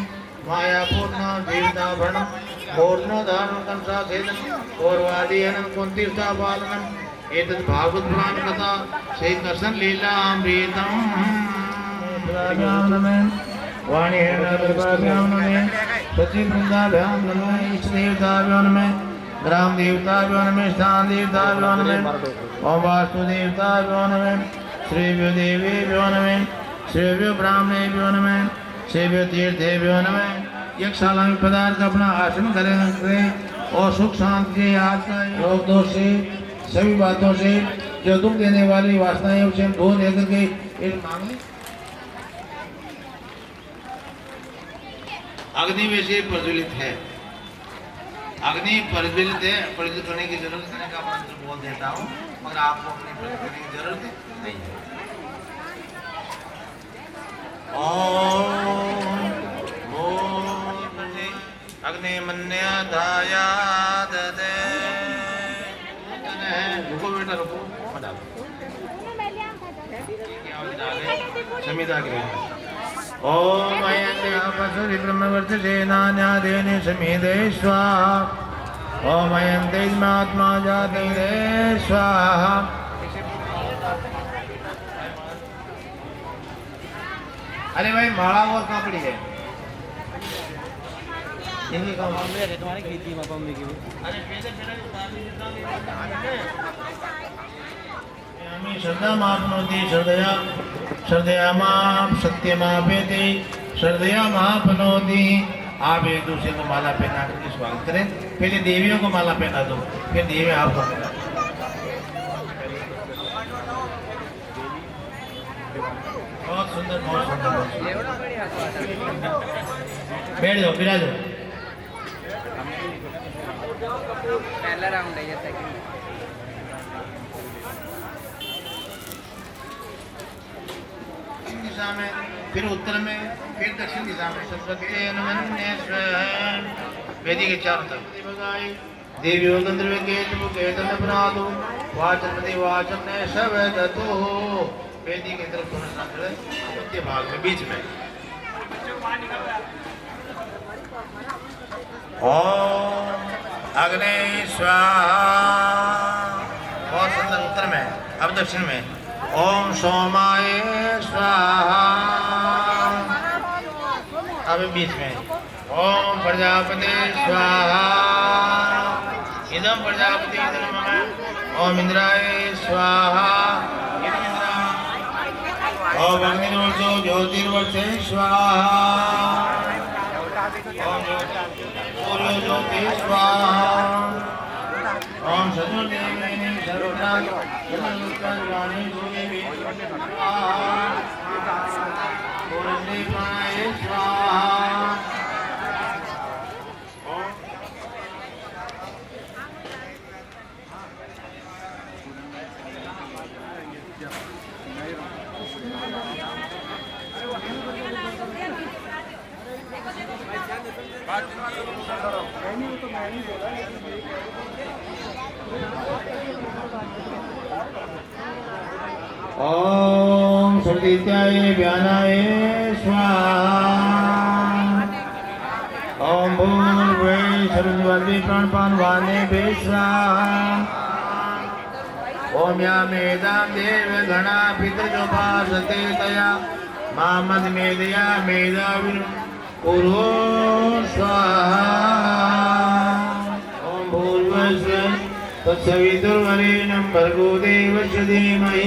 मायापूर्णा देवताभरणं पूर्णोदानं कंसासेदनं पौर्वादीयनं कुन्तीर्थापालनं। एतद् भागवत पुराण कथा श्री कृष्ण लीलामृतं। वाणी हिरण्यगर्भाभ्यां नमः, सचिवृन्दाभ्यां नमः, इष्टदेवताभ्यो नमः, ग्राम देवताभ्यो नमः, स्थान देवताभ्यो नमः, ओम वास्तु देवताभ्यो नमः, श्रीभ्यो देवेभ्यो नमः, श्रीभ्यो ब्राह्मणेभ्यो नमः, श्रीभ्यो तीर्थेभ्यो नमः। यज्ञशाला में पदार्थ अपना आसन करें और सुख शांति से आज का रोग दोष से सभी बातों से जो दुख देने वाली वासनाएं उसे हम धो लेकर के एक मांग लें। अग्नि में से प्रज्वलित है, अग्नि प्रज्वलित है, प्रज्वलित करने की जरूरत नहीं का मंत्र बोल देता हूँ, मगर आपको अपनी प्रज्वलित करने की जरूरत नहीं है। ओम अग्नि मन्यधाया ददे। रुको बेटा रुको, मत डालो समिता के लिए। ओम अयन्ते ब्रह्मवर्चसे नान्यादेने समिते स्वाहा। ओम अयन्ते महात्मा जाते स्वाहा। अरे भाई माला और कहाँ पड़ी है? इनकी कहाँ तुम्हारी खेती मम्मी की। अरे श्रद्धा मापनोति श्रद्धया श्रद्धया माप सत्यमापेति श्रद्धया मापनोति। आप एक दूसरे को माला पहना करके स्वागत करें। पहले देवियों को माला पहना दो, फिर देवी आपको। बहुत सुंदर, बहुत सुंदर, बहुत सुंदर। बैठ जाओ, बिरा जाओ। पहला राउंड है ये, सेकंड दिशा में, फिर उत्तर में, फिर दक्षिण दिशा में। सरस्वती वेदी के चारों तरफ देवी वाचन वाचन सब वेदी की तरफ दोनों मध्य भाग में, बीच में। ओम अग्नि स्वाहा। बहुत सुंदर उत्तर में। अब दक्षिण में ओम सोमाय स्वाहा। अब बीच में ओम प्रजापति स्वाहा। इदम प्रजापति इदम मम। ओम इंद्राय स्वाहा। इदम इंद्रा। ओम अग्निवर्षो ज्योतिर्वर्षे स्वाहा। ओम सूर्य ज्योति स्वाहा। ओम सदुर्देवेने सर्वत्राय सर्वोत्तराणि भूदेवी स्वाहा पूर्णदेवाय स्वाहा ओम सुदित्याय व्यानाय स्वाहा ओम भूर्भुवः सर्वस्वं प्राणपानवाने स्वाहा ओम यामेदां देवगणा पितृजोपासते तया मामद्मेदया मेधाविनु कुरु स्वाहा ओम भूर्भुवः तत्सवितुर्वरेण्यं भर्गो देवस्य धीमहि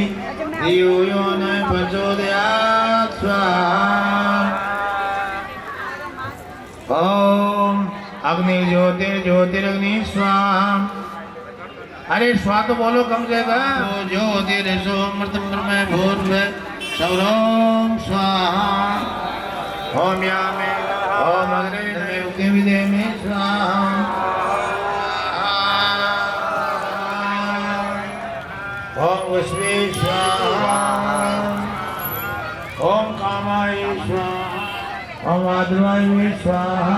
धियो यो न प्रचोदयात् स्वाहा ओम अग्नि ज्योतिर्ज्योतिरग्नि स्वाहा अरे स्वाहा तो बोलो कम से कम ज्योतिरसो मृतमृतमय भूर्भुवः सौरम स्वाहा ओम यामे ओम अग्रे देवके विदे में स्वाहा ओम वस्वे स्वाहा ओम कामाय स्वाहा ओम आद्रवाय स्वाहा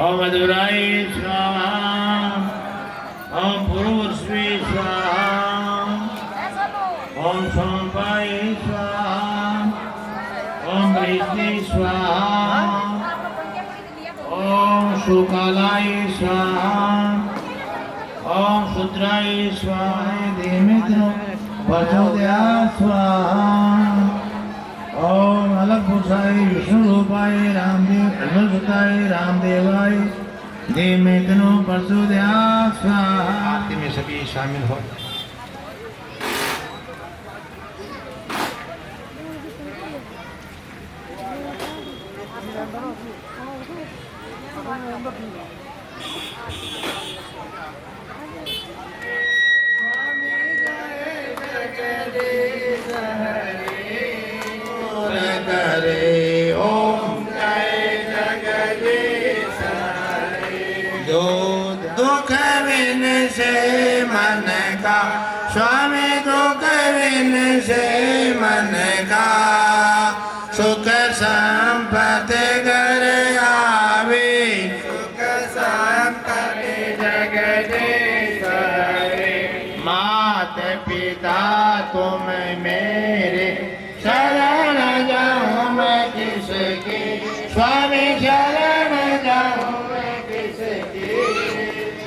ओम अधुराय स्वाहा ओम पूर्वस्वे स्वाहा ओम सोमपाय स्वाहा ओम वृष्णि स्वाहा ओम शुकालाय स्वाहा ओम शुद्राय स्वाहा देमित्र प्रचोदयात् स्वाहा ओम अलग पुरुषाय विष्णु रूपाय रामदेव धर्मसुताय रामदेवाय देमित्र प्रचोदयात् स्वाहा आरती में सभी शामिल हो करे ओम जय जगदीश जो दुख विन से मन का स्वामी दुख विन से मन का सुख संपत्ति घर आवे सुख संपत्ति जगदीश मात पिता तुम मेरे शरण जाऊं मैं किसकी स्वामी शरण जाऊं मैं किसकी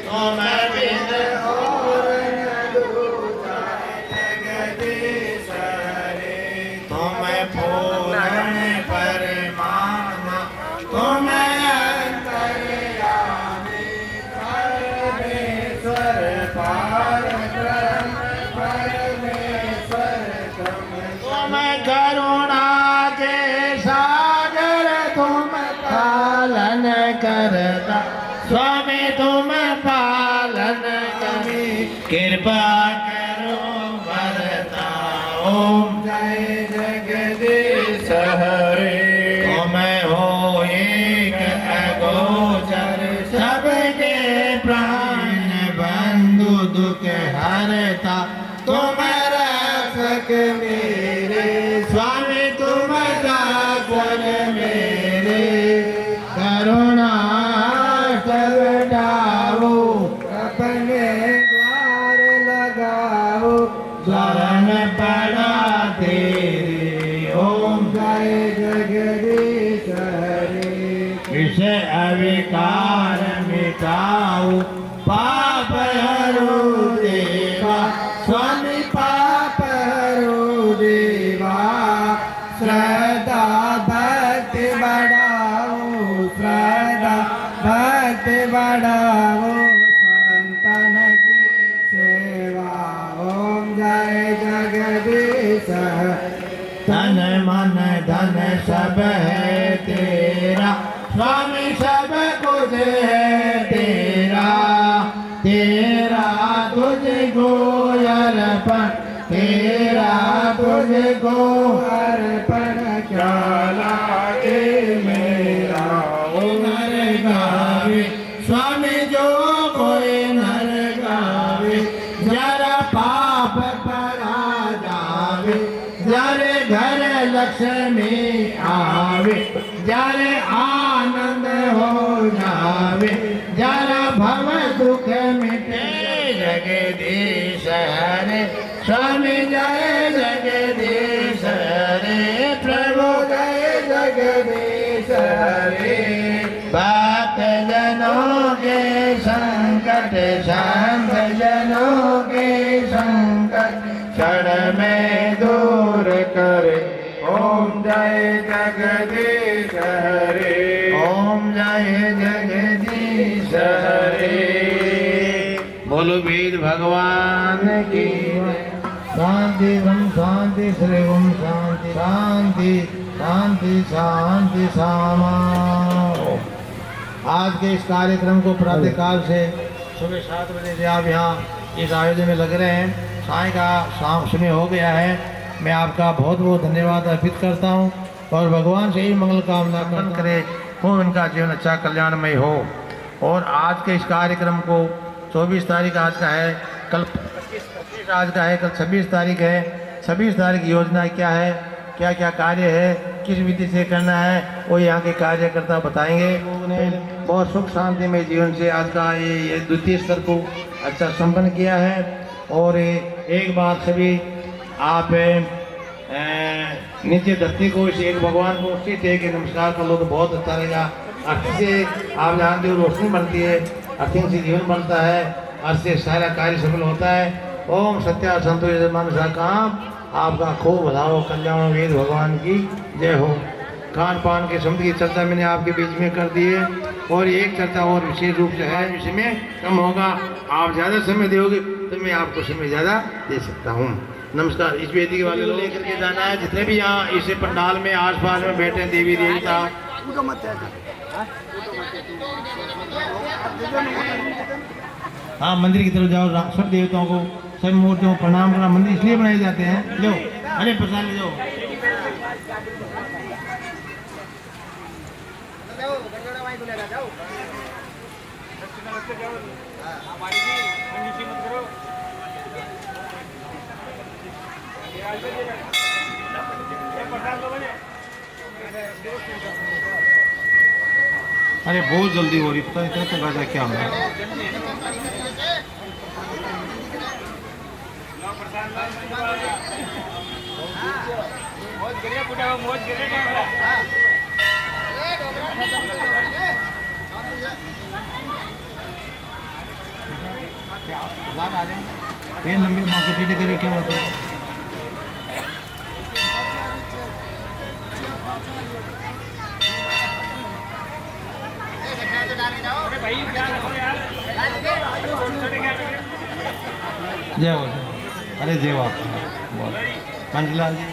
तुम बिन और न दूजा जगदीश हरे तुम पूर्ण परमात्मा तुम अंतर्यामी परमेश्वर पारब्रह्म परमेश्वर तुम करुणा के सागर तुम पालन करता स्वामी तुम पालन करी कृपा करो वरता ओम जय जगदीश हरे तुम हो एक अगोचर सबके प्राण बंधु दुख हरता तुम रक्षक मेरे स्वामी तुम दासन मेरे करुणा सब डाओ अपने द्वार लगाओ शरण पड़ा तेरे ओम जय जगदीश हरे विषय अविकार मिटाओ पाप हरो देवा स्वामी पाप हरो देवा श्रद्धा भक्ति बढ़ाओ श्रद्धा भक्ति बढ़ाओ संतन की सेवा ओम जय जगदीश तन मन धन सब है तेरा स्वामी सब को अर्पण क्या लागे मेरा ओ नर गावे स्वामी जो कोई नर गावे जरा पाप परा जावे जरे घर लक्ष्मी आवे जरे आनंद हो जावे जरा भव दुख मिटे जगदीश हरे स्वामी जय जगदीश हरे प्रभु जय जगदीश हरे भक्त जनों के संकट शांत जनों के संकट क्षण में दूर करे ओम जय जगदीश हरे ओम जय जगदीश हरे बोलो वेद भगवान की शांति ओम शांति श्री ओम शांति शांति शांति शांति सामा। आज के इस कार्यक्रम को प्रातःकाल से सुबह 7 बजे से आप यहाँ इस आयोजन में लग रहे हैं। साय का शाम समय हो गया है। मैं आपका बहुत बहुत धन्यवाद अर्पित करता हूँ और भगवान से ही मंगल कामना करे हो उनका जीवन अच्छा कल्याणमय हो। और आज के इस कार्यक्रम को 24 तारीख आज का है, कल 25 आज का है, कल 26 तारीख है। 26 तारीख की योजना क्या है, क्या क्या कार्य है, किस विधि से करना है, वो यहाँ के कार्यकर्ता बताएंगे। उन्हें बहुत सुख शांति में जीवन से आज का ये द्वितीय स्तर को अच्छा संपन्न किया है। और एक बार सभी आप नीचे धरती को इस एक भगवान को उसी टेक के नमस्कार कर लो तो बहुत अच्छा रहेगा। अर्थ से आप जानते हो रोशनी बनती है, अर्थिंग से जीवन बनता है, अर्थ से सारा कार्य सफल होता है। ओम सत्या संतोष मनसा काम आपका खूब भला हो, कल्याण वेद भगवान की जय हो। खान पान के शब्द की चर्चा मैंने आपके बीच में कर दी है और एक चर्चा और विशेष रूप से है, इसमें कम होगा। आप ज़्यादा समय दोगे तो मैं आपको समय ज़्यादा दे सकता हूँ। नमस्कार। इस वेदी वाले लोग लेकर के जाना है, जितने भी यहाँ इस पंडाल में आसपास में बैठे हैं देवी देवता। हाँ, मंदिर की तरफ जाओ, सब देवताओं को सब मूर्तियों को प्रणाम करना। मंदिर इसलिए बनाए जाते हैं। लो अरे प्रसाद ले जाओ। अरे बहुत जल्दी हो रही, पता इतना तो गाजा क्या हो रहा है। ये लंबी मार्केट टीटे करे क्या होता है। जय हो। अरे जय हो मंजलाल जी,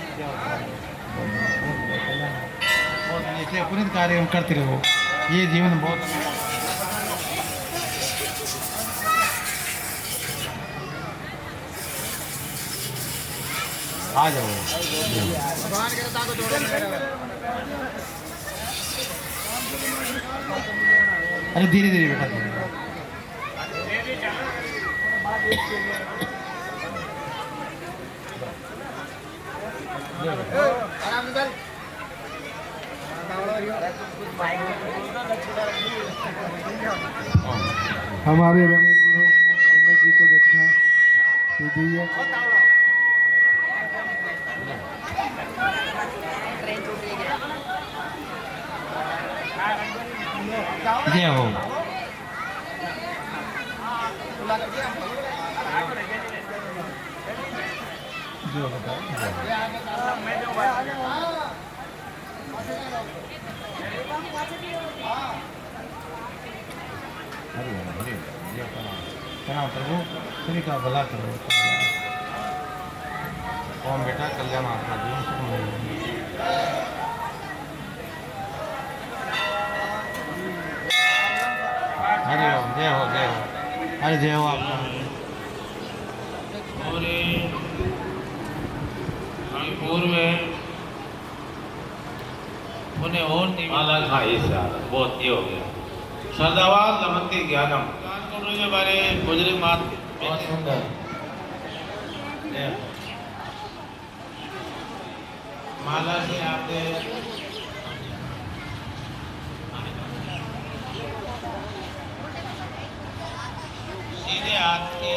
बहुत ऐसे पुनित कार्य करते रहो, ये जीवन बहुत आ जाओ। अरे धीरे धीरे बेटा, धीरे हमारे रमेश जी ने उन्नत जी को दक्षिणा दी है। जय हो। प्रणाम प्रभु, सभी का भला करो। ओम बेटा कल्याण आपका जीवन सुखमय हो। हरि ओम। जय हो जय हो। अरे जय हो आपका। और उन्हें और नहीं अलग। हाँ ये से बहुत ये हो गया। श्रद्धावान लमंती ज्ञानम कान को रोजे बारे बुजुर्ग मात बहुत सुंदर माला से आपने सीधे हाथ के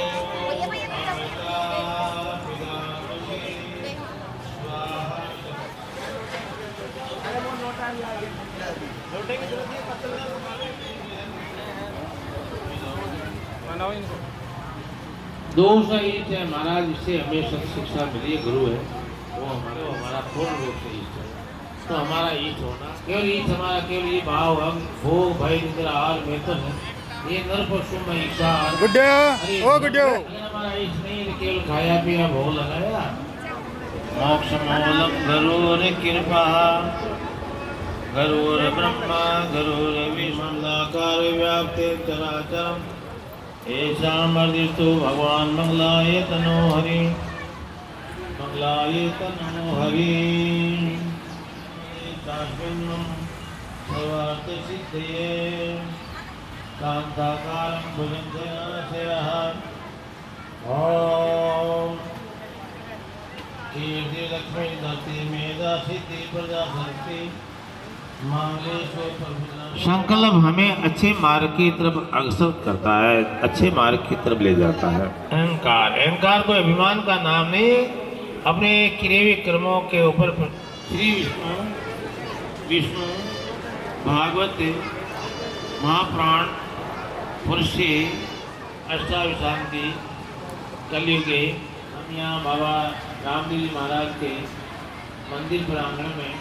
दोष ईट है महाराज, इससे हमें सत शिक्षा मिली है, गुरु है वो हमारा पूर्ण रूप से ईट है। तो हमारा ईट होना केवल ईट हमारा केवल ये भाव हम भोग भय निद्रा आहार वेतन है ये नर पशु में ईर्षा अगर हमारा ईट नहीं है केवल खाया पिया भोग लगाया। मोक्ष मूलम गरुड़ कृपा गरुड़ ब्रह्मा गरुड़ विष्णुकार व्याप्ते चराचरम ऐसामर्दिष्टो भगवान मंगलाय तनो हरि मंगलाय तनो हरि तास्मिन्नं सर्वार्थ सिद्धये शांताकारं भुजंगशयः ओम कीर्ति लक्ष्मी धरती मेधा सिद्धि प्रजा शक्ति संकल्प हमें अच्छे मार्ग की तरफ अग्रसर करता है, अच्छे मार्ग की तरफ ले जाता है। अहंकार कोई अभिमान का नाम नहीं, अपने किए हुए कर्मों के ऊपर श्री विष्णु भागवत महाप्राण पुरुष अष्टाविशांति कलयुगे हम यहाँ बाबा रामदेव महाराज के मंदिर प्रांगण में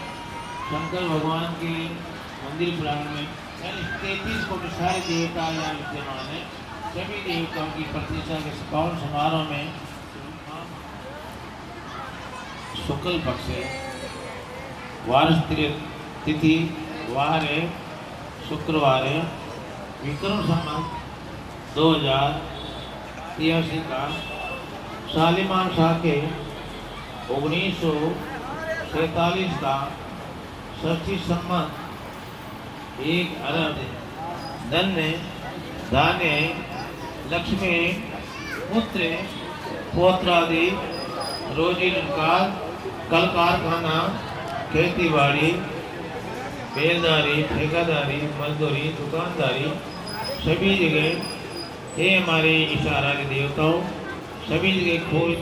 शंकर भगवान के मंदिर प्रांगण में 33 कोटि सारे देवता यहाँ विद्यमान है। सभी देवताओं की प्रतिष्ठा के पावन समारोह में शुक्ल पक्ष वार्ष तिथि वार है शुक्रवार है विक्रम संवत 2083 का शालिमार शाह के 1947 का षष्ठी सम्मत 1 अरब धन्य धान्य लक्ष्मी पुत्र पौत्रादि रोजी रोजगार कल कारखाना खेती बाड़ी बेलदारी ठेकेदारी मजदूरी दुकानदारी सभी जगह हे हमारे इशारा के देवताओं सभी जगह खोज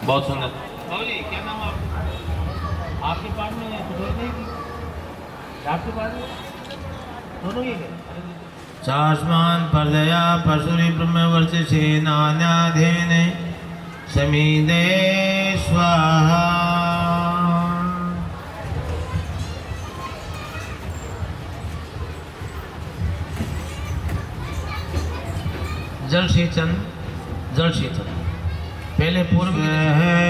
बहुत सुंदर। क्या नाम आपके पास में आपके पास में दोनों ही शास्मान परदया परशुरी ब्रह्मवर्ष से नान्याधीन समीदे स्वाहा। जल सेचन पहले पूर्व है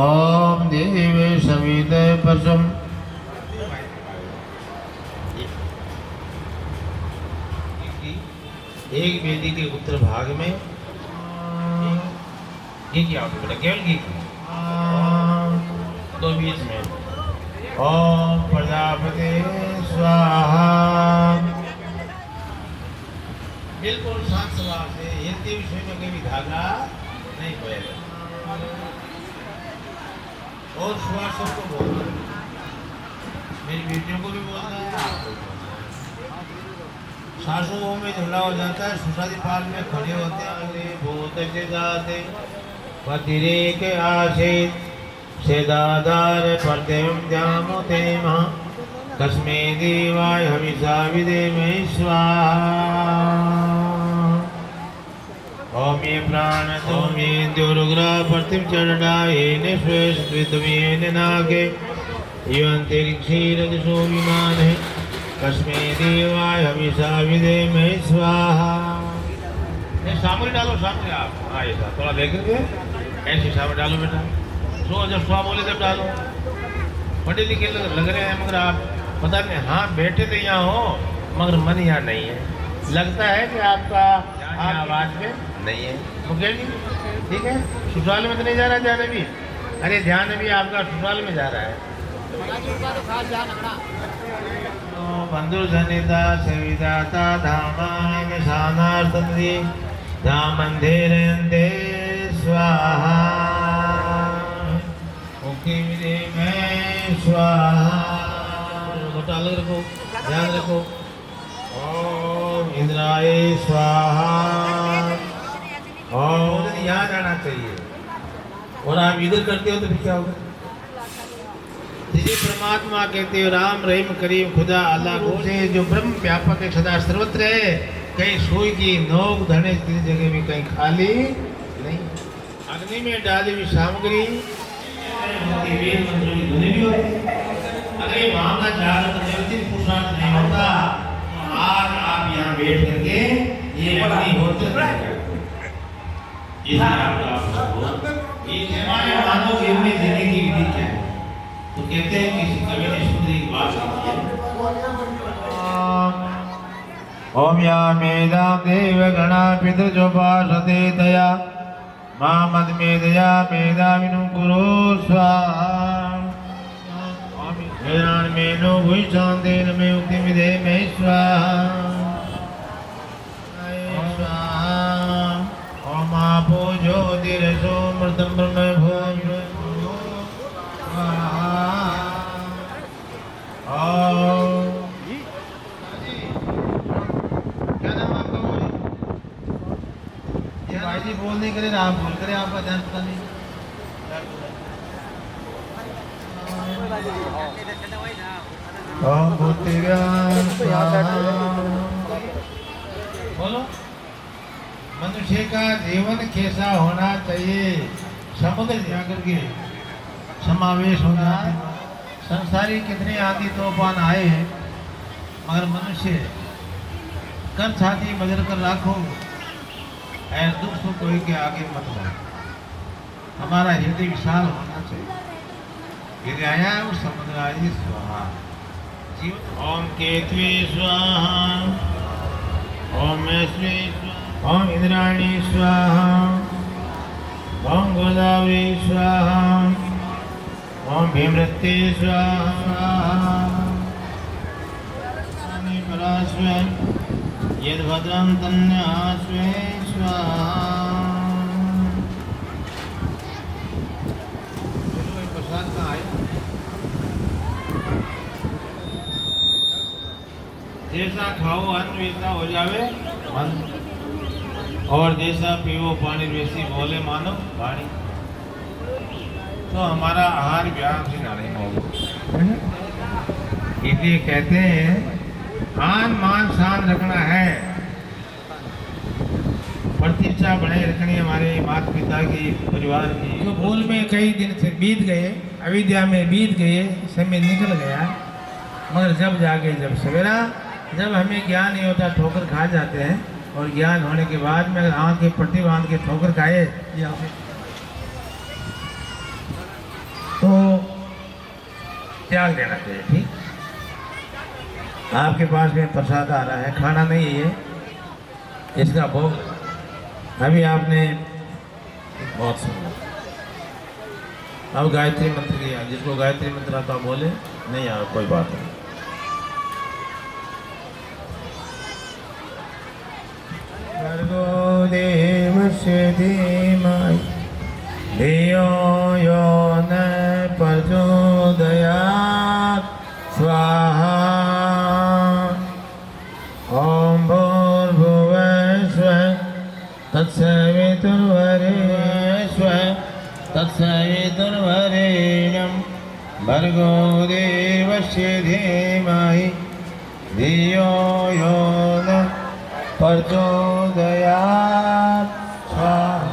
ओम देवे सविते परसम एक वेदी के उत्तर भाग में घी की आवश्यकता बेटा केवल घी तो बीच में ओम प्रजापति स्वाहा बिल्कुल शांत स्वभाव से हिंदी विषय में कभी धागा नहीं होएगा और श्वासों को बोलना मेरी बेटियों को भी बोलना है आपको सांसों में झगड़ा हो जाता है सुशादी पाल में खड़े होते हैं अरे बहुत से जाते पतिरे के आशित से दादार परदेव जामोते महा कस्मे देवाय हमेशा विदे में स्वाहा। ओम ये प्राण ओम ये द्योरुग्रह प्रतिम चरणाये निश्वेश द्वितमेन नागे युवंतरिक्षीरजसो विमान है कस्मे देवाय हमेशा विदे में स्वाहा। सामने डालो सामने आप हाँ ये थोड़ा देख करके ऐसे सामने डालो बेटा सो जब स्वा बोले तब डालो पढ़े लिखे लग रहे हैं मगर आप पता नहीं हाँ बैठे तो यहाँ हो मगर मन यहाँ नहीं है लगता है कि आपका आवाज में नहीं है। मुकेश जी ठीक है, ससुराल में तो नहीं जा रहा ध्यान अभी? अरे ध्यान अभी आपका ससुराल में जा रहा है। बंधु जनिता सेविदाता धामानि निशानार्थंदि धामंधेरयन्ते स्वाहा मुक्ति विदे में स्वाहा। फोटो अलग रखो, ध्यान रखो। ओम इंद्राय स्वाहा। और यहाँ जाना चाहिए, और आप इधर करते हो तो फिर क्या होगा? जिसे परमात्मा कहते हो राम रहीम करीम खुदा अल्लाह से जो ब्रह्म व्यापक है, सदा सर्वत्र है, कहीं सुई की नोक धने की जगह भी कहीं खाली नहीं। अग्नि में डाली हुई सामग्री अगर ये मामला पुरुषार्थ नहीं होता तो आज आप यहाँ बैठ करके ये अग्नि होते मानव जीवन में जीने की विधि क्या है? तो कहते हैं किसी कवि ने सुंदर एक बात लिखी है। ओम या मेधा देव गणा पितृजोपासते दया मां मद मेधया मेधा विनु कुरु स्वाहा। मेरान मेनो भुई शांतेन में उक्ति विधे में स्वाहा स्वाहा। ओम आपो ज्योतिरसो मृतम ब्रह्म भूमि क्या नाम आपका? भाई जी बोल नहीं करे, आप बोल करे, आपका ध्यान पता नहीं। ओम भूतिव्याम स्वाहा। बोलो, मनुष्य का जीवन कैसा होना चाहिए? समुद्र जाकर के समावेश होना। संसारी कितने आदि तूफान आए हैं, मगर मनुष्य कर छाती बदल कर राखो, ऐसे दुख सुख कोई के आगे मत हो। हमारा हृदय विशाल होना चाहिए। हृदयाया समुद्राय स्वाहा। ओम केतवे स्वाहा। ओम मेस्वे स्वाहा। ओम इंद्राणी स्वाहा। ओम गोदावरी स्वाहा। ओम भीमृत्ये स्वाहा। परास्वे यद्भद्रं तन्यास्वे स्वाहा। प्रसाद का आए जैसा खाओ अन्न वैसा हो जावे मन, और जैसा पियो पानी वैसी बोले मानो वाणी। तो हमारा आहार व्यायाम से नहीं होगा। इसलिए कहते हैं आन मान शान रखना है, प्रतिष्ठा बनाए रखनी हमारे माता पिता की, परिवार की। जो भूल में कई दिन से बीत गए, अविद्या में बीत गए, समय निकल गया, मगर जब जाके जब सवेरा, जब हमें ज्ञान नहीं होता ठोकर खा जाते हैं, और ज्ञान होने के बाद में अगर आँख के पट्टी बांध के ठोकर खाए तो त्याग देना चाहिए। ठीक, आपके पास में प्रसाद आ रहा है, खाना नहीं है ये, इसका भोग अभी आपने बहुत सुना। अब गायत्री मंत्र किया, जिसको गायत्री मंत्र आता बोले, नहीं आ कोई बात नहीं। भर्गो देवस्य धीमहि धियो यो न प्रचोदयात् स्वाहा। ओम भूर्भुवः स्वः तत्सवितुर्वरेण्यं भर्गो देवस्य धीमहि धियो यो न प्रचोदयात् स्वाहा।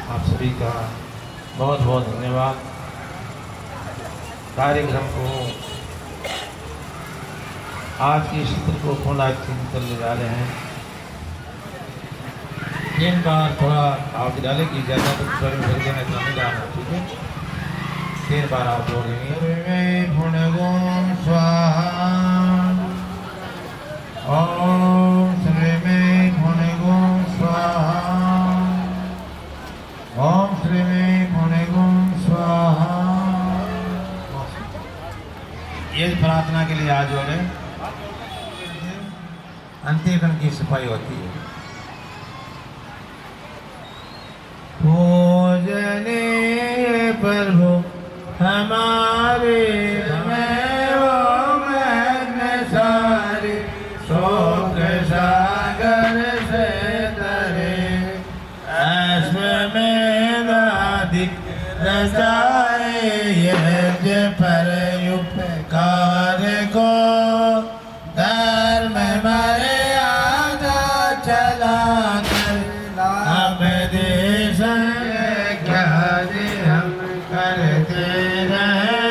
आप सभी का बहुत बहुत धन्यवाद। कार्यक्रम को आज के सत्र को पूर्णाचिंतन ले जा रहे हैं। 3 बार थोड़ा आप डाले की ज़्यादा तो भर देना, इतना नहीं डालना, ठीक है? 3 बार आप बोलेंगे भुणगों स्वाहा। ओम सर्वे में भुणगों स्वाहा। ओम श्री पुणिगुम स्वाहा। ये प्रार्थना के लिए आज जोड़े अंत्यकरण की सफाई होती है। पूजनीय प्रभु हमारे सारे शोक सागर से तरे अश्वमेधाधिक रचाए यज्ञ पर उपकार को धर्म मर्यादा चला कर हम देश हम करते रहे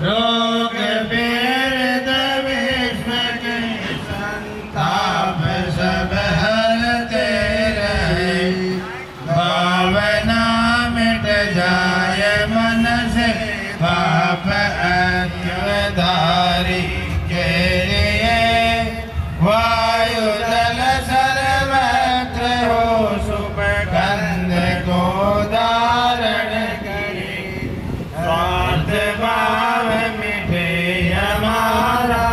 रोग पीड़ित विश्व के संताप सब हरते रहे भावना मिट जाए मन से पाप अत्याधारी के लिए वायु जल सर्वत्र हो सुगंध को धारण करे स्वार्थ भाव मिटे हमारा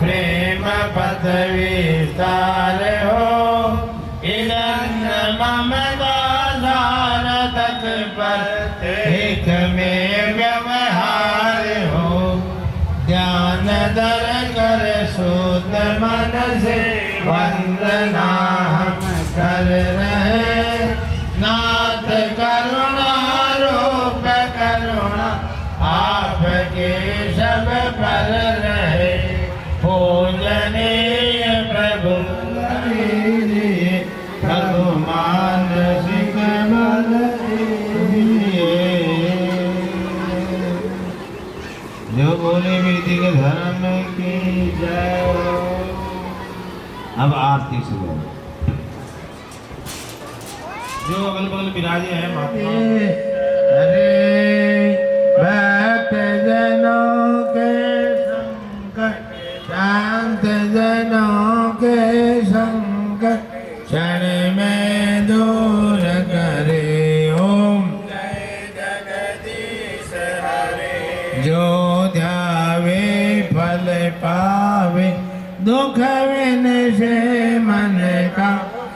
प्रेम पथ विस्तार हो इधन ममता तक पर एक में व्यवहार हो ध्यान दर कर शुद्ध मन से वंदना हम कर रहे नाथ करुणा रूप करुणा आपके सब पर रहे पूजनीय प्रभु भगवान सिख मन जो बोले वैदिक धर्म की जय। अब आरती से जो अगल बगल विराजे हैं महात्मा हरे भक्त जनों के संकट शांत जनों के संकट क्षण में दूर करे ओम जय जगदीश हरे जो ध्यावे फल पावे दुख विन से मन का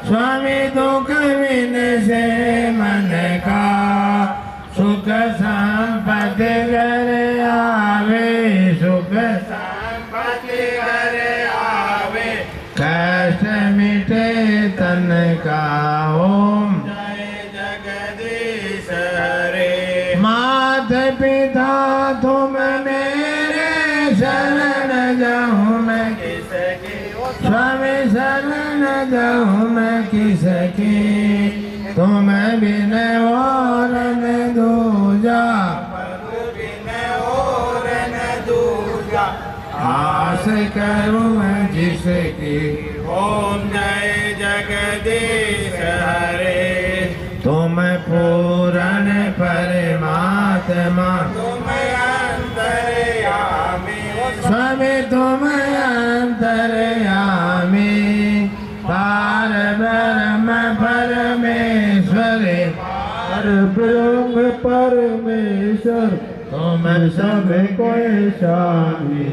स्वामी दुख विन से मन का सुख संपत्ति घर आवे सुख संपत्ति घर आवे कष्ट मिटे तन का ओम जय जगदीश हरे मात पिता तुम मेरे शरण जाऊं मैं किसकी स्वामी शरण जाऊं मैं किसकी तुम बिन और न दूजा बिन और न दूजा आस करूं मैं जिसकी ओम जय जगदीश हरे तुम पूर्ण परमात्मा तुम अंतर्यामी स्वामी तुम अंतर्यामी पार ब्रह्म परमेश्वर पार ब्रह्म परमेश्वर तुम सब कोई स्वामी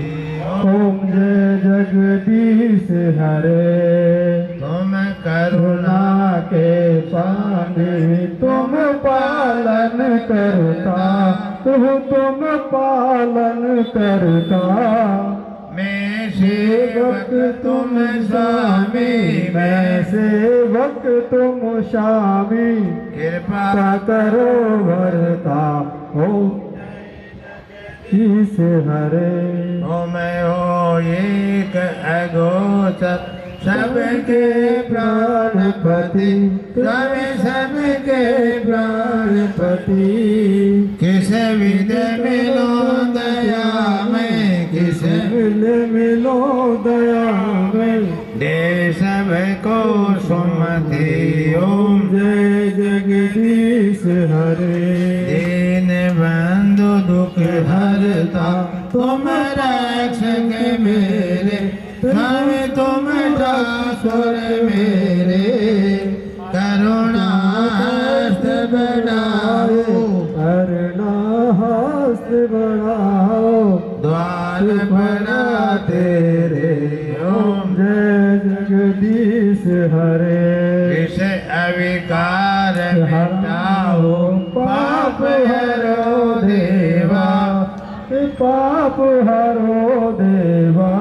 ओम जय जगदीश हरे तुम करुणा के स्वामी तुम पालन करता तुम पालन करता मैं सेवक तुम स्वामी मैं सेवक तुम स्वामी कृपा करो भरता हो ईश हरे ओ मैं हो एक अगोचर सबके प्राणपति स्वामी सबके प्राणपति किस विध मिलो दया में किस विध मिलो दया में दे सबको सुमति ओम जय जगदीश हरे दीन बंधु दुख हरता तुम रक्षक मेरे स्वामी तुम ठाकुर मेरे करुणा बढ़ाओ, करना हस्त बढ़ाओ, द्वार बना तेरे, ओम जय जगदीश हरे। विषय अविकार हटाओ, पाप हरो देवा, पाप हरो देवा,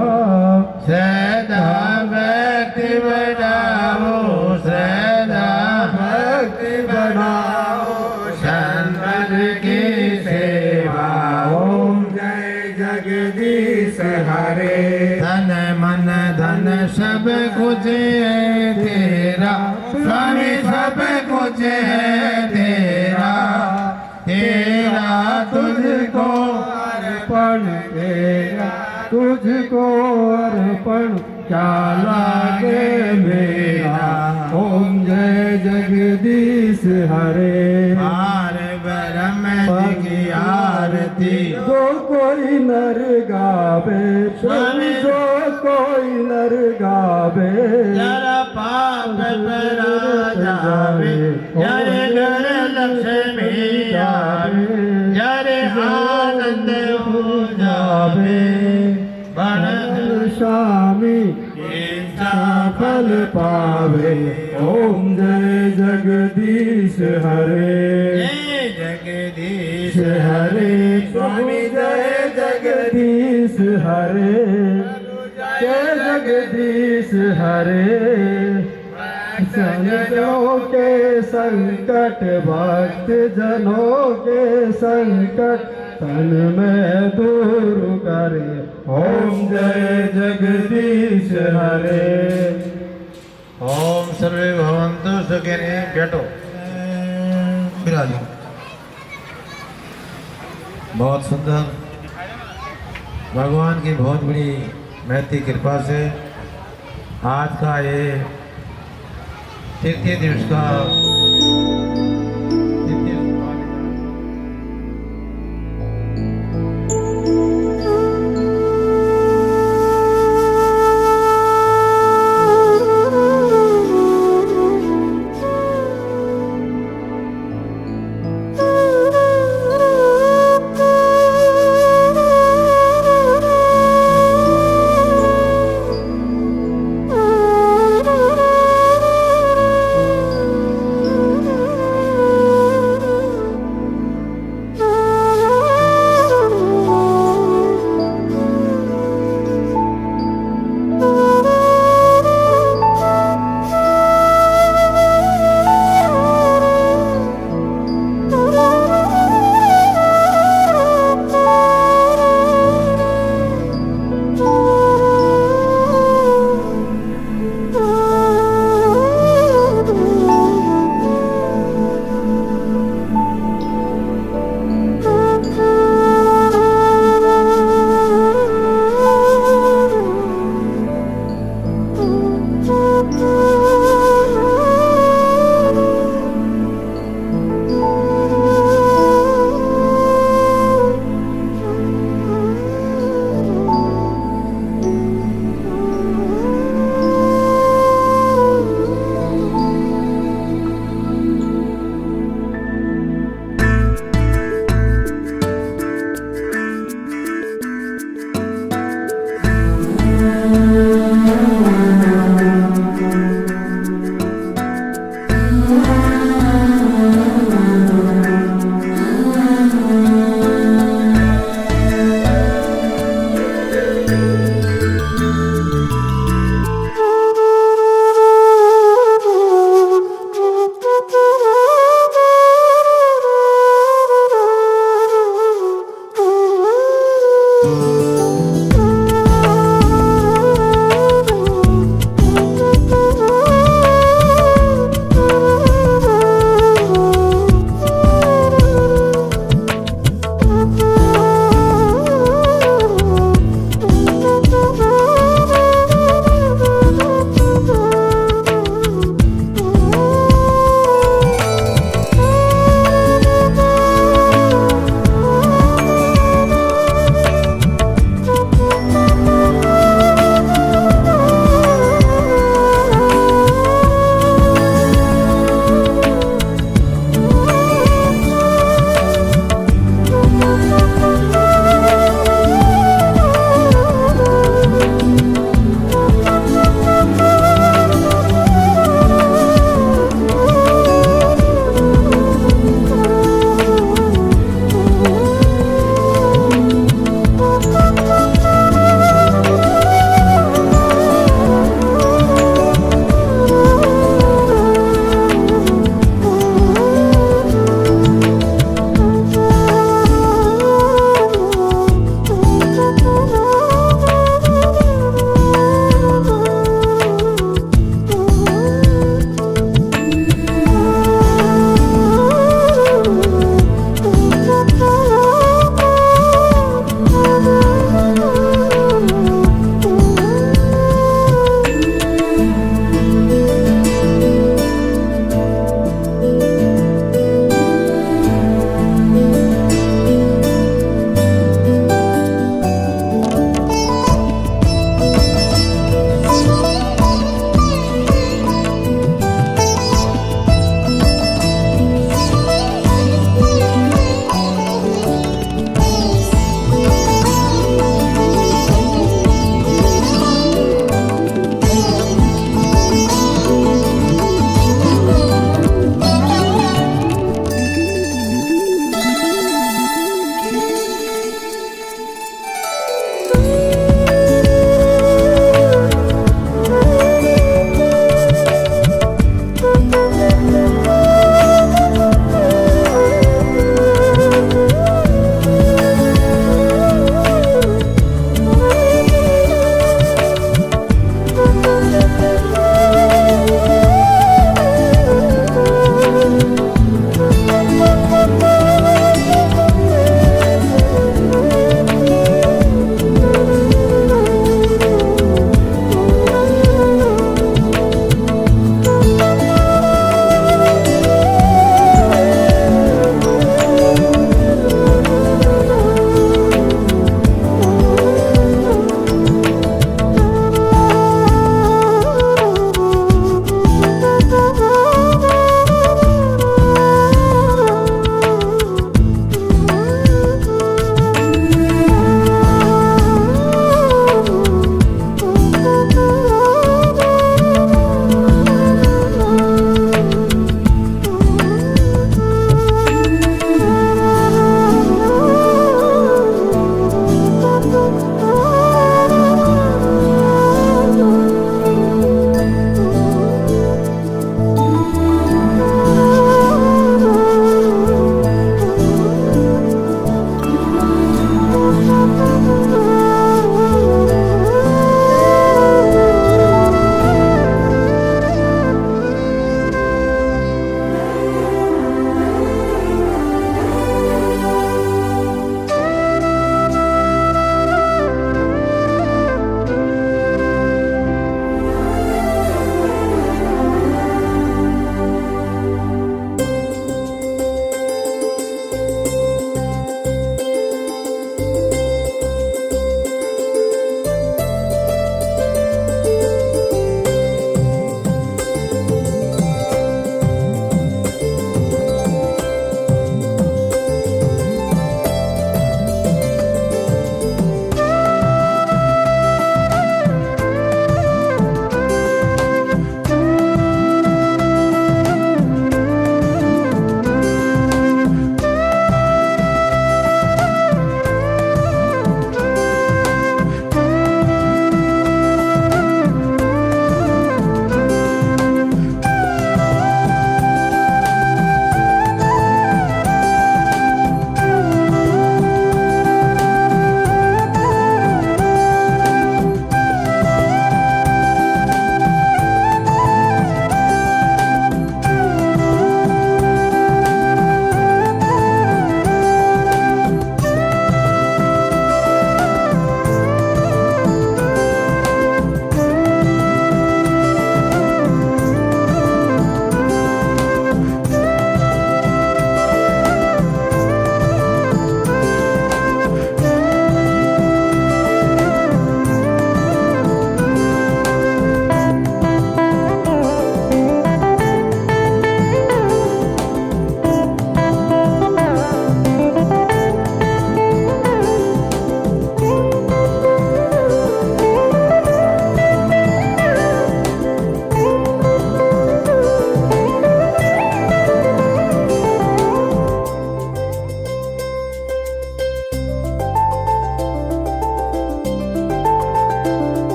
सदा भक्ति बढ़ाओ, सदा भक्ति बढ़ाओ, संत की सेवा। ओम जय जगदीश हरे। तन मन धन सब कुछ है तेरा, स्वामी सब कुछ है तेरा, तेरा तुझको अर्पण तेरा, तुझको अर्पण क्या लागे मेरा। ओम जय जगदीश हरे। पार ब्रह्म जी की आरती, जो कोई नर गावे, स्वामी जो कोई नर गावे, जरा पाप परा जावे, जरे घर लक्ष्मी आवे, जरे आनंद हो जावे, बड़ स्वामी इच्छा फल पावे। ओम जय जगदीश हरे। जय जगदीश हरे। स्वामी जय जगदीश हरे। जय जगदीश हरे। संतों के संकट, भक्त जनों के संकट, तन में दूर करे। ओम जय जगदीश हरे। ओम सर्वे भवन्तु सुखिनः। बैठो, विराजो। बहुत सुंदर, भगवान की बहुत बड़ी महती कृपा से आज का ये तृतीय दिवस का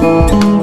हैं।